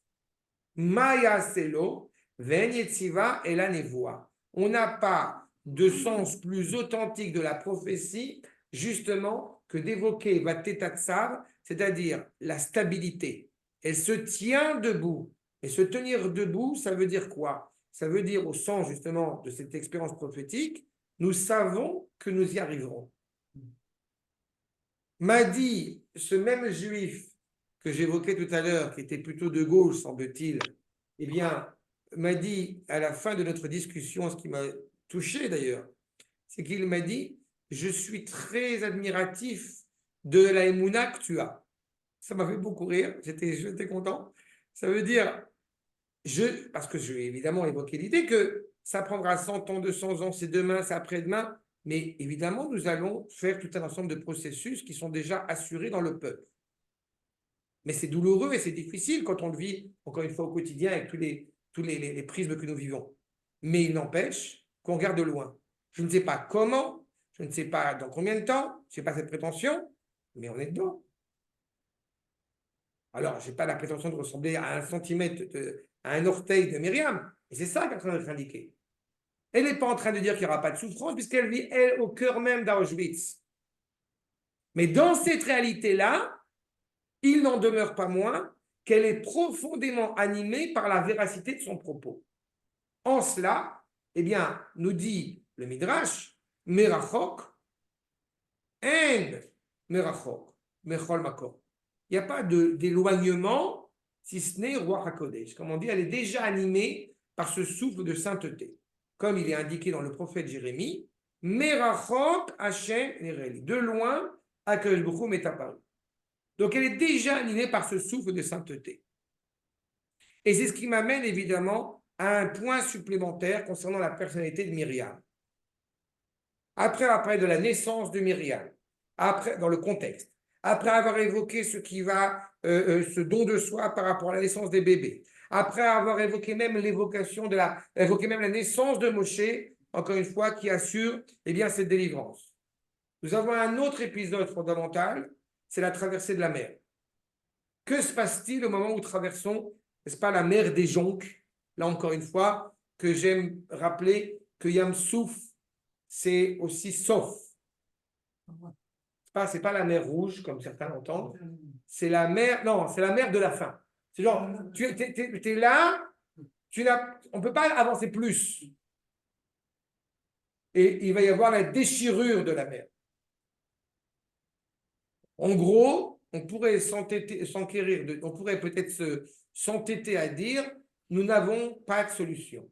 Maya selo, venyetziva et la nevoa. On n'a pas de sens plus authentique de la prophétie, justement, que d'évoquer Vatetatsav, c'est-à-dire la stabilité. Elle se tient debout. Et se tenir debout, ça veut dire quoi? Ça veut dire, au sens justement de cette expérience prophétique, nous savons que nous y arriverons. M'a dit ce même juif que j'évoquais tout à l'heure, qui était plutôt de gauche, semble-t-il, eh bien, m'a dit à la fin de notre discussion, ce qui m'a touché d'ailleurs, c'est qu'il m'a dit, je suis très admiratif de la émouna que tu as. Ça m'a fait beaucoup rire, j'étais content. Ça veut dire, parce que je vais évidemment évoquer l'idée que ça prendra 100 ans, 200 ans, c'est demain, c'est après-demain, mais évidemment, nous allons faire tout un ensemble de processus qui sont déjà assurés dans le peuple. Mais c'est douloureux et c'est difficile quand on le vit, encore une fois, au quotidien avec tous les prismes que nous vivons. Mais il n'empêche qu'on regarde de loin. Je ne sais pas comment, je ne sais pas dans combien de temps, je n'ai pas cette prétention, mais on est dedans. Alors, je n'ai pas la prétention de ressembler à un centimètre, à un orteil de Myriam, et c'est ça qui est en train d'être indiqué. Elle n'est pas en train de dire qu'il n'y aura pas de souffrance, puisqu'elle vit, elle, au cœur même d'Auschwitz. Mais dans cette réalité-là, il n'en demeure pas moins qu'elle est profondément animée par la véracité de son propos. En cela, eh bien, nous dit le Midrash, Merachok, En Merachok, Mechol Makor. Il n'y a pas d'éloignement, si ce n'est Roi HaKodesh. Comme on dit, elle est déjà animée par ce souffle de sainteté. Comme il est indiqué dans le prophète Jérémie, Merachok Hashem Nereli. De loin, Akadosh Baruch Hu m'est apparu. Donc elle est déjà animée par ce souffle de sainteté. Et c'est ce qui m'amène évidemment à un point supplémentaire concernant la personnalité de Myriam. Après avoir parlé de la naissance de Myriam, après, dans le contexte, après avoir évoqué ce don de soi par rapport à la naissance des bébés, après avoir évoqué même évoqué même la naissance de Moshe, encore une fois, qui assure eh bien, cette délivrance. Nous avons un autre épisode fondamental, c'est la traversée de la mer. Que se passe-t-il au moment où nous traversons, n'est-ce pas, la mer des jonques? Là, encore une fois, que j'aime rappeler que Yam Souf, c'est aussi Sof. C'est pas la mer rouge, comme certains l'entendent. C'est la mer, non, c'est la mer de la faim. C'est genre, tu es là, on ne peut pas avancer plus. Et il va y avoir la déchirure de la mer. En gros, on pourrait s'enquérir, on pourrait peut-être s'entêter à dire, nous n'avons pas de solution.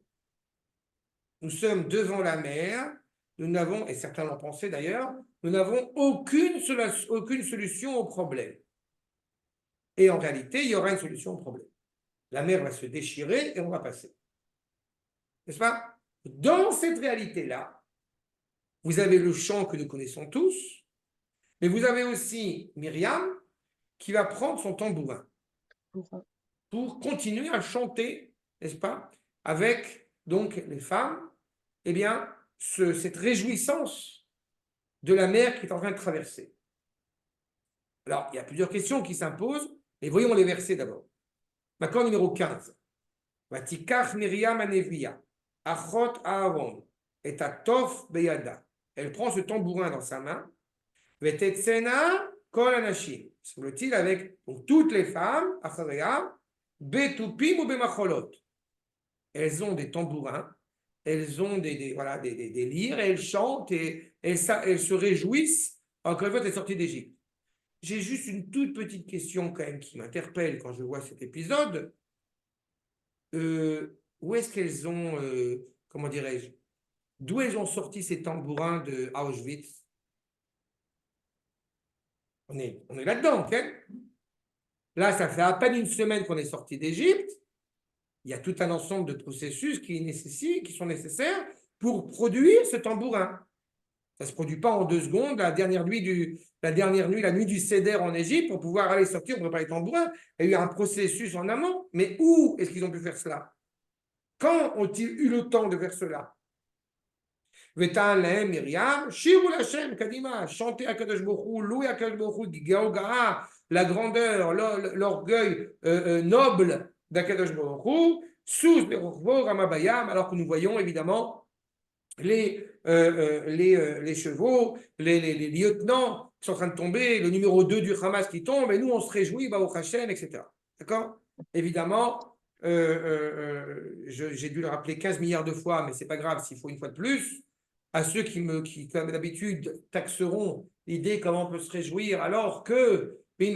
Nous sommes devant la mer, nous n'avons, et certains l'ont pensé d'ailleurs, nous n'avons aucune solution au problème. Et en réalité, il y aura une solution au problème. La mer va se déchirer et on va passer. N'est-ce pas? Dans cette réalité-là, vous avez le chant que nous connaissons tous, mais vous avez aussi Myriam qui va prendre son tambourin pour continuer à chanter, n'est-ce pas, avec donc les femmes, eh bien, cette réjouissance de la mer qui est en train de traverser. Alors, il y a plusieurs questions qui s'imposent, mais voyons les versets d'abord. D'accord, numéro 15. Vatikach Miriam Anevia, Achot Aaron, et Atof Beyada. Elle prend ce tambourin dans sa main, Vetetsena Kol Anashim, semble-t-il, avec donc, toutes les femmes, Acharia, Betupim ou Bemacholot. Elles ont des tambourins, elles ont des lyres, et elles chantent et elles se réjouissent encore une fois des sorties d'Égypte. J'ai juste une toute petite question quand même qui m'interpelle quand je vois cet épisode. Où est-ce qu'elles ont, comment dirais-je, d'où elles ont sorti ces tambourins de Auschwitz? On est là-dedans, ok? Là, ça fait à peine une semaine qu'on est sorti d'Égypte. Il y a tout un ensemble de processus qui sont nécessaires pour produire ce tambourin. Ça ne se produit pas en 2 secondes. La nuit du Seder en Égypte, pour pouvoir aller sortir, pour préparer le tambourin, il y a eu un processus en amont. Mais où est-ce qu'ils ont pu faire cela? Quand ont-ils eu le temps de faire cela? Vetan Myriam, Shirou Lachem, Kadima, chantez à Kadosh Bokhu, louez à Kadosh Bokhu, Gaogaa, la grandeur, l'orgueil noble d'Akadosh Bokhu, sous les Rochbo, Ramabayam, alors que nous voyons évidemment les chevaux, les lieutenants qui sont en train de tomber, le numéro 2 du Hamas qui tombe, et nous on se réjouit, Baruch Hashem, etc. D'accord? Évidemment, j'ai dû le rappeler 15 milliards de fois, mais c'est pas grave s'il faut une fois de plus. À ceux qui comme d'habitude, taxeront l'idée comment on peut se réjouir alors que qu'on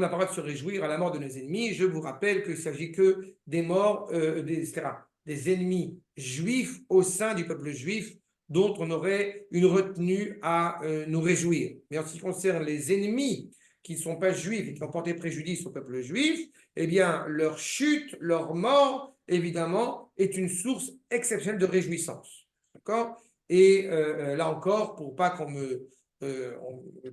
n'a pas le droit de se réjouir à la mort de nos ennemis. Je vous rappelle qu'il ne s'agit que des morts, des ennemis juifs au sein du peuple juif dont on aurait une retenue à nous réjouir. Mais en ce qui concerne les ennemis qui ne sont pas juifs et qui ont porté préjudice au peuple juif, eh bien, leur chute, leur mort, évidemment, est une source exceptionnelle de réjouissance. D'accord? Et là encore, pour pas qu'on me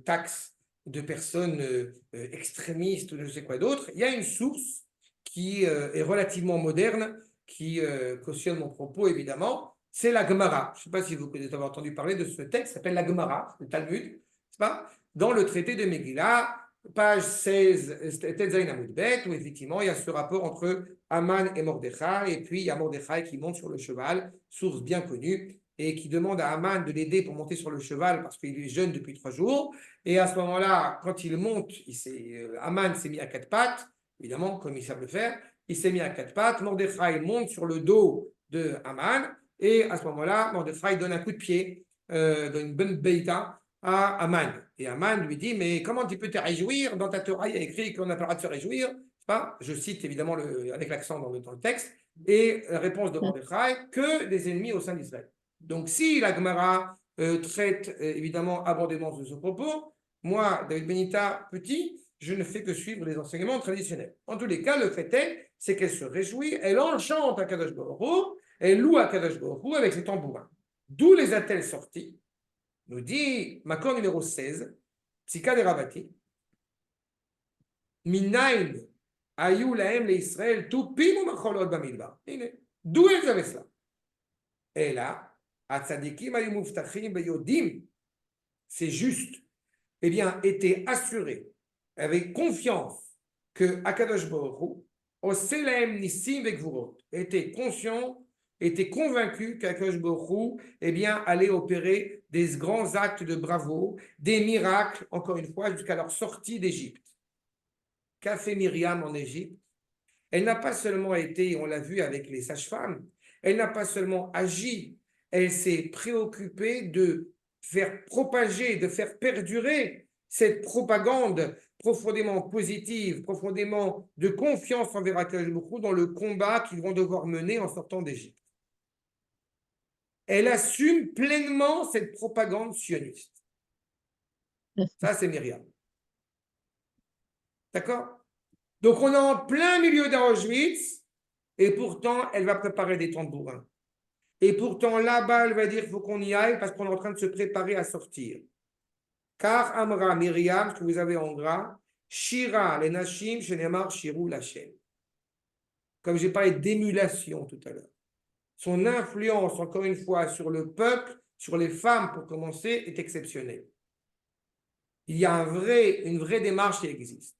taxe de personnes extrémistes ou je ne sais quoi d'autre, il y a une source qui est relativement moderne, qui cautionne mon propos, évidemment, c'est la Gemara. Je ne sais pas si vous avez entendu parler de ce texte, ça s'appelle la Gemara, le Talmud, n'est-ce pas? Dans le traité de Megillah, page 16, Tetzain Amud Bet, où effectivement il y a ce rapport entre Aman et Mordechai, et puis il y a Mordechai qui monte sur le cheval, source bien connue, et qui demande à Aman de l'aider pour monter sur le cheval parce qu'il est jeune depuis 3 jours. Et à ce moment-là, quand il monte, Aman s'est mis à 4 pattes, évidemment, comme ils savent le faire, il s'est mis à 4 pattes, Mordechai monte sur le dos de Aman, et à ce moment-là, Mordechai donne un coup de pied, donne une bonne beïta à Aman. Et Aman lui dit, mais comment tu peux te réjouir? Dans ta Torah, il y a écrit qu'on n'a pas le droit de se réjouir. Pas? Je cite évidemment avec l'accent dans le texte. Et la réponse de Mordechai, que des ennemis au sein d'Israël. Donc si la Gemara traite évidemment abondamment de ce propos, moi, David Benita, petit, je ne fais que suivre les enseignements traditionnels. En tous les cas, le fait est, c'est qu'elle se réjouit, elle enchante à Kadosh Baruch Hu, elle loue à Kadosh Baruch Hu avec ses tambourins. D'où les a-t-elle sortis? Nous dit Makor numéro 16, Psika de Rabati, Minain Ayu Lahem le Israël, Tupim ou Macholot Bamidbar. D'où elles avaient cela? Et là, Atzadikim Ayu Muftachim Beyodim, c'est juste, eh bien, était assuré avec confiance que Akadosh Baruch Hu, Oselahem Nissim Vekvurot, était conscient, était convaincu qu'Akadosh Baruch Hu, eh bien, allait opérer des grands actes de bravoure, des miracles, encore une fois, jusqu'à leur sortie d'Égypte. Qu'a fait Myriam en Égypte? Elle n'a pas seulement été, on l'a vu avec les sages-femmes, elle n'a pas seulement agi, elle s'est préoccupée de faire propager, de faire perdurer cette propagande profondément positive, profondément de confiance envers Akadosh Baruch Hu dans le combat qu'ils vont devoir mener en sortant d'Égypte. Elle assume pleinement cette propagande sioniste. Ça, c'est Myriam. D'accord? Donc, on est en plein milieu d'Auschwitz et pourtant, elle va préparer des tambourins. Et pourtant, là-bas, elle va dire qu'il faut qu'on y aille parce qu'on est en train de se préparer à sortir. Car Amra, Myriam, ce que vous avez en gras, Shira, les Nashim, Shenemar, Shirou, Lachem. Comme j'ai parlé d'émulation tout à l'heure. Son influence, encore une fois, sur le peuple, sur les femmes pour commencer, est exceptionnelle. Il y a une vraie démarche qui existe.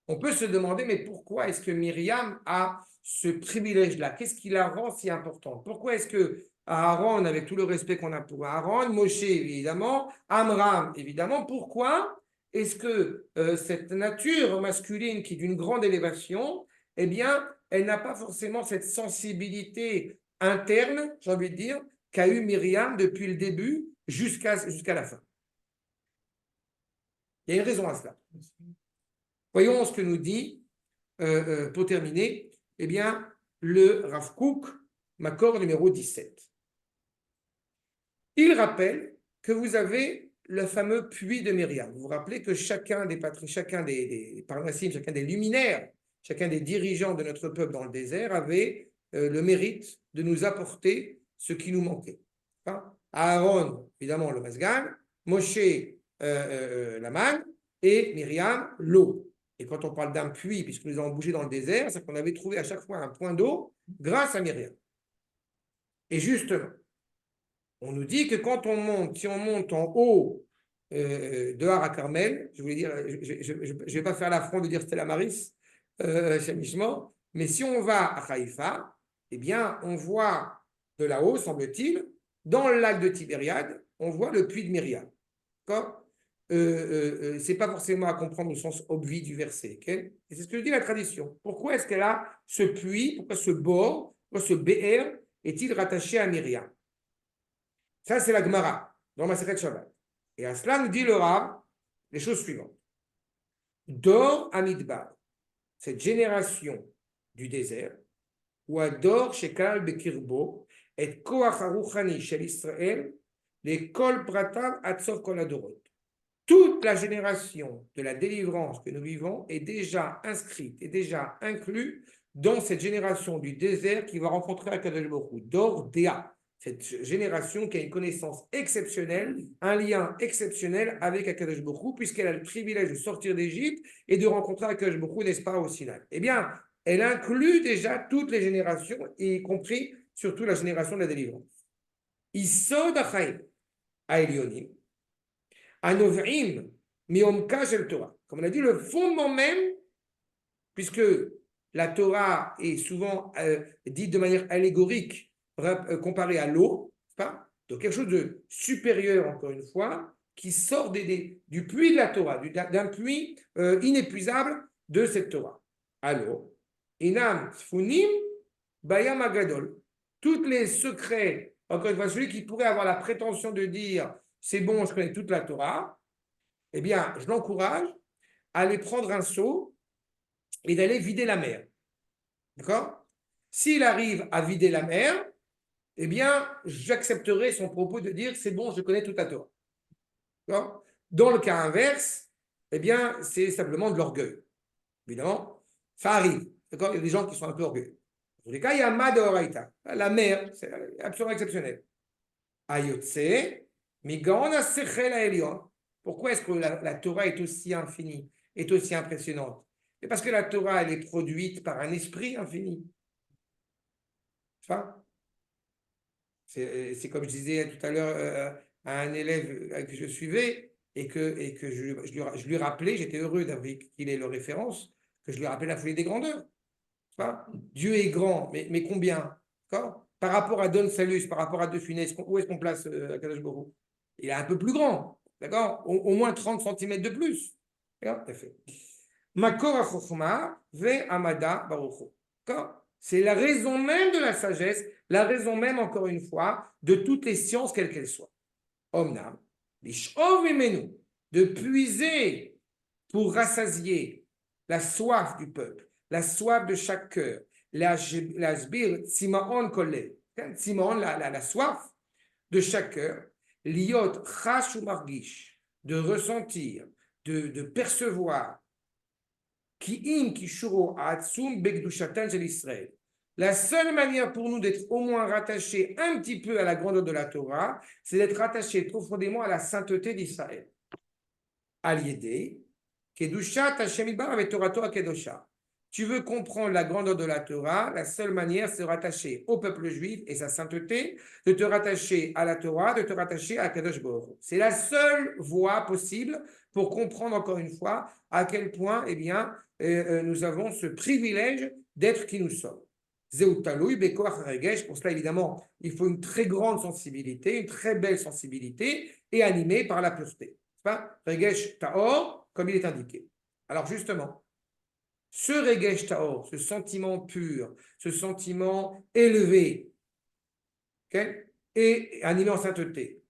On peut se demander, mais pourquoi est-ce que Myriam a ce privilège-là? Qu'est-ce qui la rend si importante? Pourquoi est-ce que Aaron, avec tout le respect qu'on a pour Aaron, Moshe évidemment, Amram évidemment, pourquoi est-ce que cette nature masculine qui est d'une grande élévation, eh bien, elle n'a pas forcément cette sensibilité interne, j'ai envie de dire, qu'a eu Myriam depuis le début jusqu'à la fin? Il y a une raison à cela. Voyons ce que nous dit, pour terminer, eh bien, le Rav Kook, Makor numéro 17. Il rappelle que vous avez le fameux puits de Myriam. Vous vous rappelez que chacun des parnassim, chacun des luminaires, chacun des dirigeants de notre peuple dans le désert avait le mérite de nous apporter ce qui nous manquait. Enfin, Aaron, évidemment, le Masgan, Moshe, la manne, et Myriam, l'eau. Et quand on parle d'un puits, puisque nous avons bougé dans le désert, c'est qu'on avait trouvé à chaque fois un point d'eau grâce à Myriam. Et justement, on nous dit que quand on monte, si on monte en haut de Har Carmel, je voulais dire, je ne vais pas faire l'affront de dire Stella Maris, chamichement, mais si on va à Haïfa, eh bien, on voit de là-haut, semble-t-il, dans le lac de Tibériade, on voit le puits de Myriam. D'accord? Ce n'est pas forcément à comprendre au sens obvi du verset. Okay? Et c'est ce que dit la tradition. Pourquoi est-ce qu'elle a ce puits, pourquoi ce bord, pourquoi ce BR est-il rattaché à Myriam? Ça, c'est la Gemara, dans ma Masechet Shabbat. Et à cela nous dit le Rav les choses suivantes. Dor Amidbar, cette génération du désert, ou Ador Shekal Bekirbo, et Koach Haruchani Shel Israël, les Kol Pratam Atzor Kol Adorot. Toute la génération de la délivrance que nous vivons est déjà inscrite, est déjà inclue dans cette génération du désert qui va rencontrer Akadosh Baruch Hu, Dor Dea. Cette génération qui a une connaissance exceptionnelle, un lien exceptionnel avec Akadosh Baruch Hu, puisqu'elle a le privilège de sortir d'Égypte et de rencontrer Akadosh Baruch Hu, n'est-ce pas, au Sinaï. Eh bien, elle inclut déjà toutes les générations, y compris surtout la génération de la délivrance. Isod Achaim Aelionim, Anovim Miomka Shel Torah. Comme on a dit, le fondement même, puisque la Torah est souvent dite de manière allégorique, comparée à l'eau, pas? Donc quelque chose de supérieur, encore une fois, qui sort du puits de la Torah, d'un puits inépuisable de cette Torah. Alors, Inam Sfunim Bayam Agadol. Tous les secrets, encore une fois, celui qui pourrait avoir la prétention de dire c'est bon, je connais toute la Torah, eh bien, je l'encourage à aller prendre un seau et d'aller vider la mer. D'accord? S'il arrive à vider la mer, eh bien, j'accepterai son propos de dire c'est bon, je connais toute la Torah. D'accord? Dans le cas inverse, eh bien, c'est simplement de l'orgueil. Évidemment, ça arrive. D'accord? Il y a des gens qui sont un peu orgueilleux. Dans tous les cas, il y a Madoraita. La mer, c'est absolument exceptionnel. Ayotse, Migana Sechel Elion. Pourquoi est-ce que la Torah est aussi infinie, est aussi impressionnante? C'est parce que la Torah, elle est produite par un esprit infini. C'est comme je disais tout à l'heure à un élève que je suivais et que je lui rappelais, j'étais heureux qu'il ait le référence, que je lui rappelais la folie des grandeurs. Dieu est grand, mais combien? Par rapport à Don Salus, par rapport à De Funès, où est-ce qu'on place Akadosh Baruch Hu? Il est un peu plus grand, d'accord? Au moins 30 cm de plus. D'accord? Makor HaChochma ve Amada Baruch Hu. D'accord? C'est la raison même de la sagesse, la raison même, encore une fois, de toutes les sciences, quelles qu'elles soient. Omnam, de puiser pour rassasier la soif du peuple, la soif de chaque cœur, la sbir tsimaon kolle, tsimaon, la soif de chaque cœur, liot chash ou margish, de ressentir, de percevoir, ki im kishuro atsum begdushatan shel Israël. La seule manière pour nous d'être au moins rattachés un petit peu à la grandeur de la Torah, c'est d'être rattachés profondément à la sainteté d'Israël. Al-Yedei, Kedushat Hashem Yitbarach avec Torato à Kedosha. Tu veux comprendre la grandeur de la Torah, la seule manière, c'est de rattacher au peuple juif et sa sainteté, de te rattacher à la Torah, de te rattacher à Kadosh Baruch Hu. C'est la seule voie possible pour comprendre encore une fois à quel point, eh bien, nous avons ce privilège d'être qui nous sommes. Zeutaloui, Bekoach Regesh. Pour cela, évidemment, il faut une très grande sensibilité, une très belle sensibilité et animée par la pureté. Regesh Taor, comme il est indiqué. Alors justement, ce Regesh Taor, ce sentiment pur, ce sentiment élevé, okay, et animé en sainteté,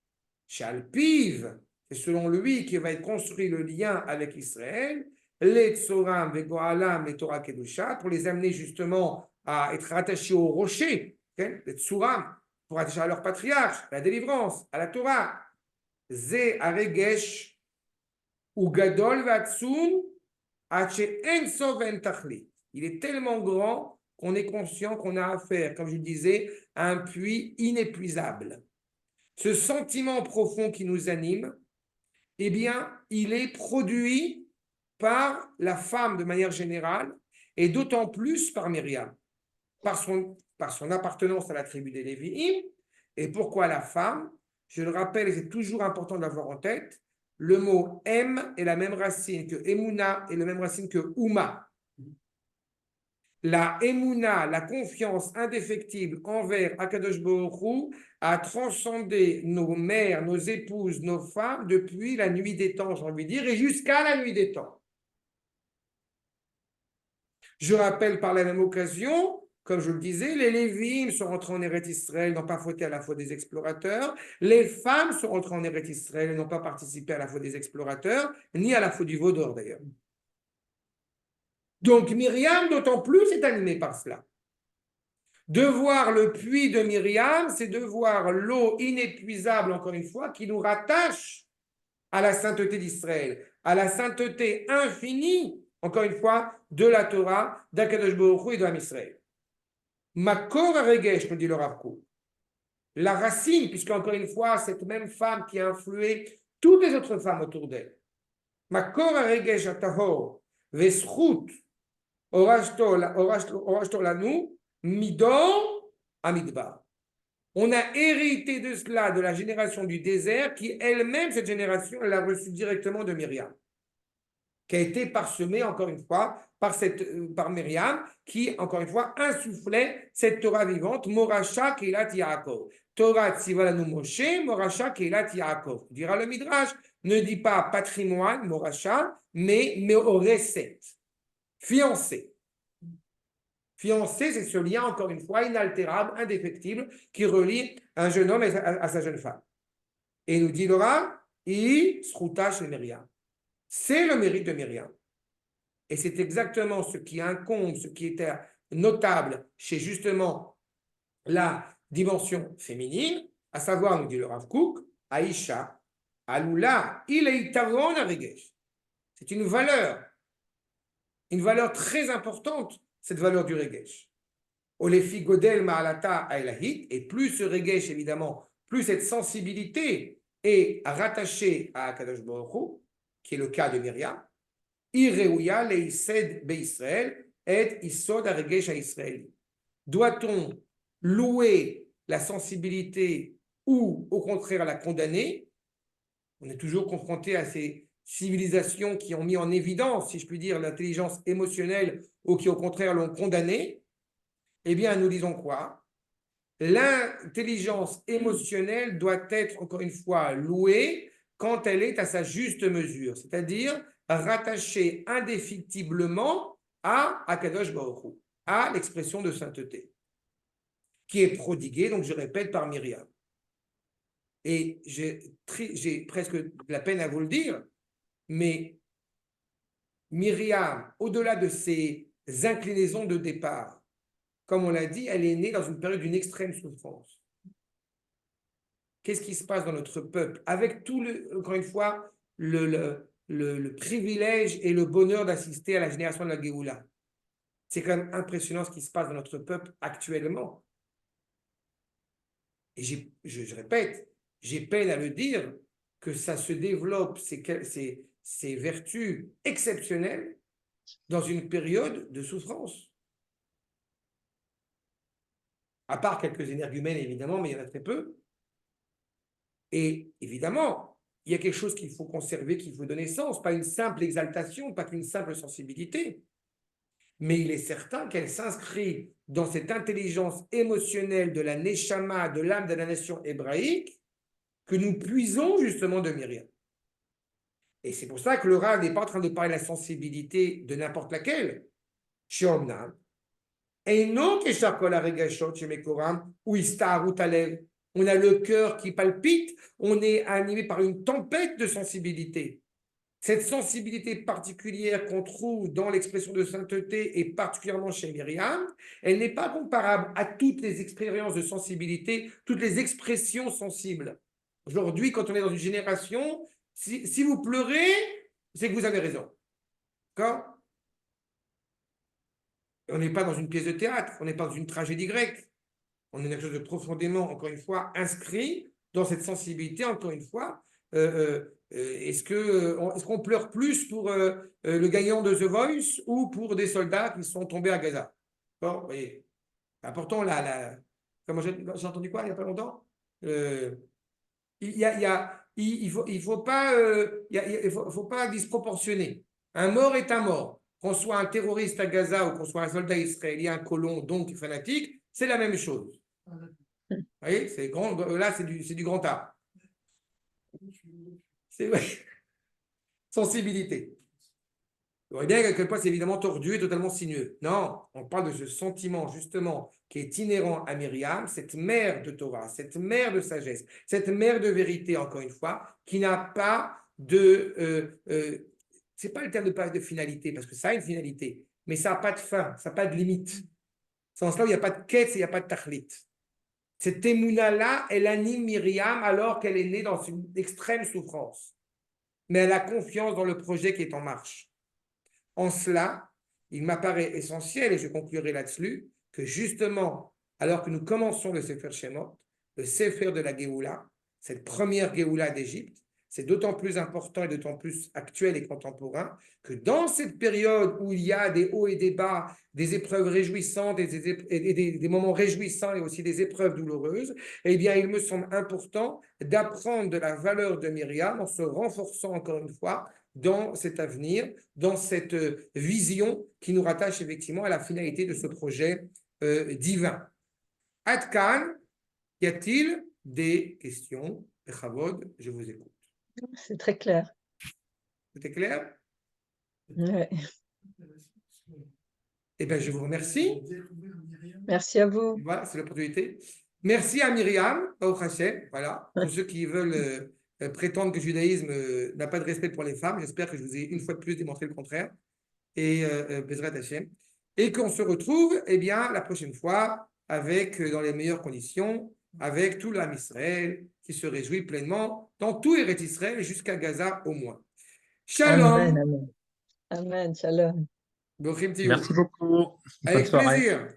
Shalpiv, c'est selon lui qui va être construit le lien avec Israël, les Tsoram, Vegoalam, les Torah Kedusha, pour les amener justement à être rattachés au rocher, okay, les Tsuram, pour attacher à leur patriarche, à la délivrance, à la Torah. Ze aregesh ou gadol vatsum ache en sof en tachlit. Il est tellement grand qu'on est conscient qu'on a affaire, comme je le disais, à un puits inépuisable. Ce sentiment profond qui nous anime, eh bien, il est produit par la femme de manière générale et d'autant plus par Myriam, par son appartenance à la tribu des Lévi'im. Et pourquoi la femme? Je le rappelle, et c'est toujours important de l'avoir en tête, le mot em est la même racine que emuna est la même racine que uma. La emuna, la confiance indéfectible envers Akadosh Baruch Hu, a transcendé nos mères, nos épouses, nos femmes depuis la nuit des temps, j'ai envie de dire, et jusqu'à la nuit des temps. Je rappelle par la même occasion, comme je le disais, les Lévim sont rentrés en Eretz Israël, n'ont pas fauté à la faute des explorateurs. Les femmes sont rentrées en Eretz Israël et n'ont pas participé à la faute des explorateurs, ni à la faute du Vaudor d'ailleurs. Donc Myriam, d'autant plus, est animée par cela. De voir le puits de Myriam, c'est de voir l'eau inépuisable, encore une fois, qui nous rattache à la sainteté d'Israël, à la sainteté infinie, encore une fois, de la Torah, d'Akadosh Baruch Hu et de l'Israël. Makor Regesh, nous dit le Rav Kook. La racine, puisque encore une fois, cette même femme qui a influé toutes les autres femmes autour d'elle. Makor Regesh Atahor, Veschut, Orashto Lanu, Midor Amidbar. On a hérité de cela de la génération du désert qui elle-même, cette génération, elle l'a reçue directement de Myriam, qui a été parsemée, encore une fois, par Myriam, qui, encore une fois, insufflait cette Torah vivante, Moracha Keilat Yaakov. Torah Tzivalanu Moshe, Moracha Keilat Yaakov. Dira le Midrash, ne dit pas patrimoine, Moracha, mais Meoreset, fiancé. Fiancé, c'est ce lien, encore une fois, inaltérable, indéfectible, qui relie un jeune homme à sa jeune femme. Et nous dit Laura, I Srutash et Myriam. C'est le mérite de Myriam. Et c'est exactement ce qui incombe, ce qui était notable chez justement la dimension féminine, à savoir, nous dit le Rav Kook, Aïcha, Alula, il est Itaron Arigesh. C'est une valeur très importante, cette valeur du Regesh. Olefi Godel Ma'alata Aelahit, et plus ce Regesh, évidemment, plus cette sensibilité est rattachée à Akadosh Baruch Hu, qui est le cas de Myriam, Ireuya leised be'Israël et isod aregesh à Israël. Doit-on louer la sensibilité ou au contraire la condamner? On est toujours confronté à ces civilisations qui ont mis en évidence, si je puis dire, l'intelligence émotionnelle ou qui au contraire l'ont condamnée. Eh bien, nous disons quoi? L'intelligence émotionnelle doit être encore une fois louée quand elle est à sa juste mesure, c'est-à-dire rattachée indéfectiblement à Akadosh Baruch Hu, à l'expression de sainteté, qui est prodiguée, donc je répète, par Myriam. Et j'ai presque de la peine à vous le dire, mais Myriam, au-delà de ses inclinaisons de départ, comme on l'a dit, elle est née dans une période d'une extrême souffrance. Qu'est-ce qui se passe dans notre peuple? Avec tout, encore une fois, le privilège et le bonheur d'assister à la génération de la Géoula. C'est quand même impressionnant ce qui se passe dans notre peuple actuellement. Et je répète, j'ai peine à le dire, que ça se développe, ces vertus exceptionnelles, dans une période de souffrance. À part quelques énergumènes, évidemment, mais il y en a très peu. Et évidemment, il y a quelque chose qu'il faut conserver, qu'il faut donner sens, pas une simple exaltation, pas qu'une simple sensibilité. Mais il est certain qu'elle s'inscrit dans cette intelligence émotionnelle de la Neshama, de l'âme de la nation hébraïque, que nous puisons justement de Myriam. Et c'est pour ça que le Rav n'est pas en train de parler de la sensibilité de n'importe laquelle. Shiomnam. Et non que Shakol Aregashot chez Mekoram, ou Istar ou Talev. On a le cœur qui palpite, on est animé par une tempête de sensibilité. Cette sensibilité particulière qu'on trouve dans l'expression de sainteté et particulièrement chez Myriam, elle n'est pas comparable à toutes les expériences de sensibilité, toutes les expressions sensibles. Aujourd'hui, quand on est dans une génération, si vous pleurez, c'est que vous avez raison. D'accord? On n'est pas dans une pièce de théâtre, on n'est pas dans une tragédie grecque. On est dans quelque chose de profondément, encore une fois, inscrit dans cette sensibilité, encore une fois. Est-ce qu'on pleure plus pour le gagnant de The Voice ou pour des soldats qui sont tombés à Gaza? Bon, vous voyez. Important, comment j'ai entendu quoi il n'y a pas longtemps? Il faut pas, faut pas disproportionner. Un mort est un mort. Qu'on soit un terroriste à Gaza ou qu'on soit un soldat israélien, colon, donc fanatique, c'est la même chose. Vous voyez, là, c'est du grand art. C'est sensibilité. Vous voyez bien à quel point c'est évidemment tordu et totalement sinueux. Non, on parle de ce sentiment justement qui est inhérent à Myriam, cette mère de Torah, cette mère de sagesse, cette mère de vérité, encore une fois, qui n'a pas de... c'est pas le terme de finalité, parce que ça a une finalité, mais ça n'a pas de fin, ça n'a pas de limite. C'est en cela où il n'y a pas de quête, il n'y a pas de tachlit. Cette émouna-là, elle anime Myriam alors qu'elle est née dans une extrême souffrance. Mais elle a confiance dans le projet qui est en marche. En cela, il m'apparaît essentiel, et je conclurai là-dessus, que justement, alors que nous commençons le Sefer Shemot, le Sefer de la Géoula, cette première Géoula d'Égypte, c'est d'autant plus important et d'autant plus actuel et contemporain que dans cette période où il y a des hauts et des bas, des épreuves réjouissantes et des moments réjouissants et aussi des épreuves douloureuses, eh bien, il me semble important d'apprendre de la valeur de Myriam en se renforçant encore une fois dans cet avenir, dans cette vision qui nous rattache effectivement à la finalité de ce projet divin. Adkan, y a-t-il des questions? Bechavod, je vous écoute. C'est très clair. Tout est clair? Ouais. Eh bien, je vous remercie. Merci à vous. Voilà, c'est l'opportunité. Merci à Myriam, au Hashem, voilà, pour ceux qui veulent prétendre que le judaïsme n'a pas de respect pour les femmes. J'espère que je vous ai une fois de plus démontré le contraire. Et Bezrat Hashem. Et qu'on se retrouve, eh bien, la prochaine fois, avec, dans les meilleures conditions, avec tout l'âme Israël qui se réjouit pleinement dans tout Eretz Israël jusqu'à Gaza au moins. Shalom. Amen, amen. Amen, shalom. Bochim Tiyou. Merci beaucoup. Bonne Avec soirée. plaisir.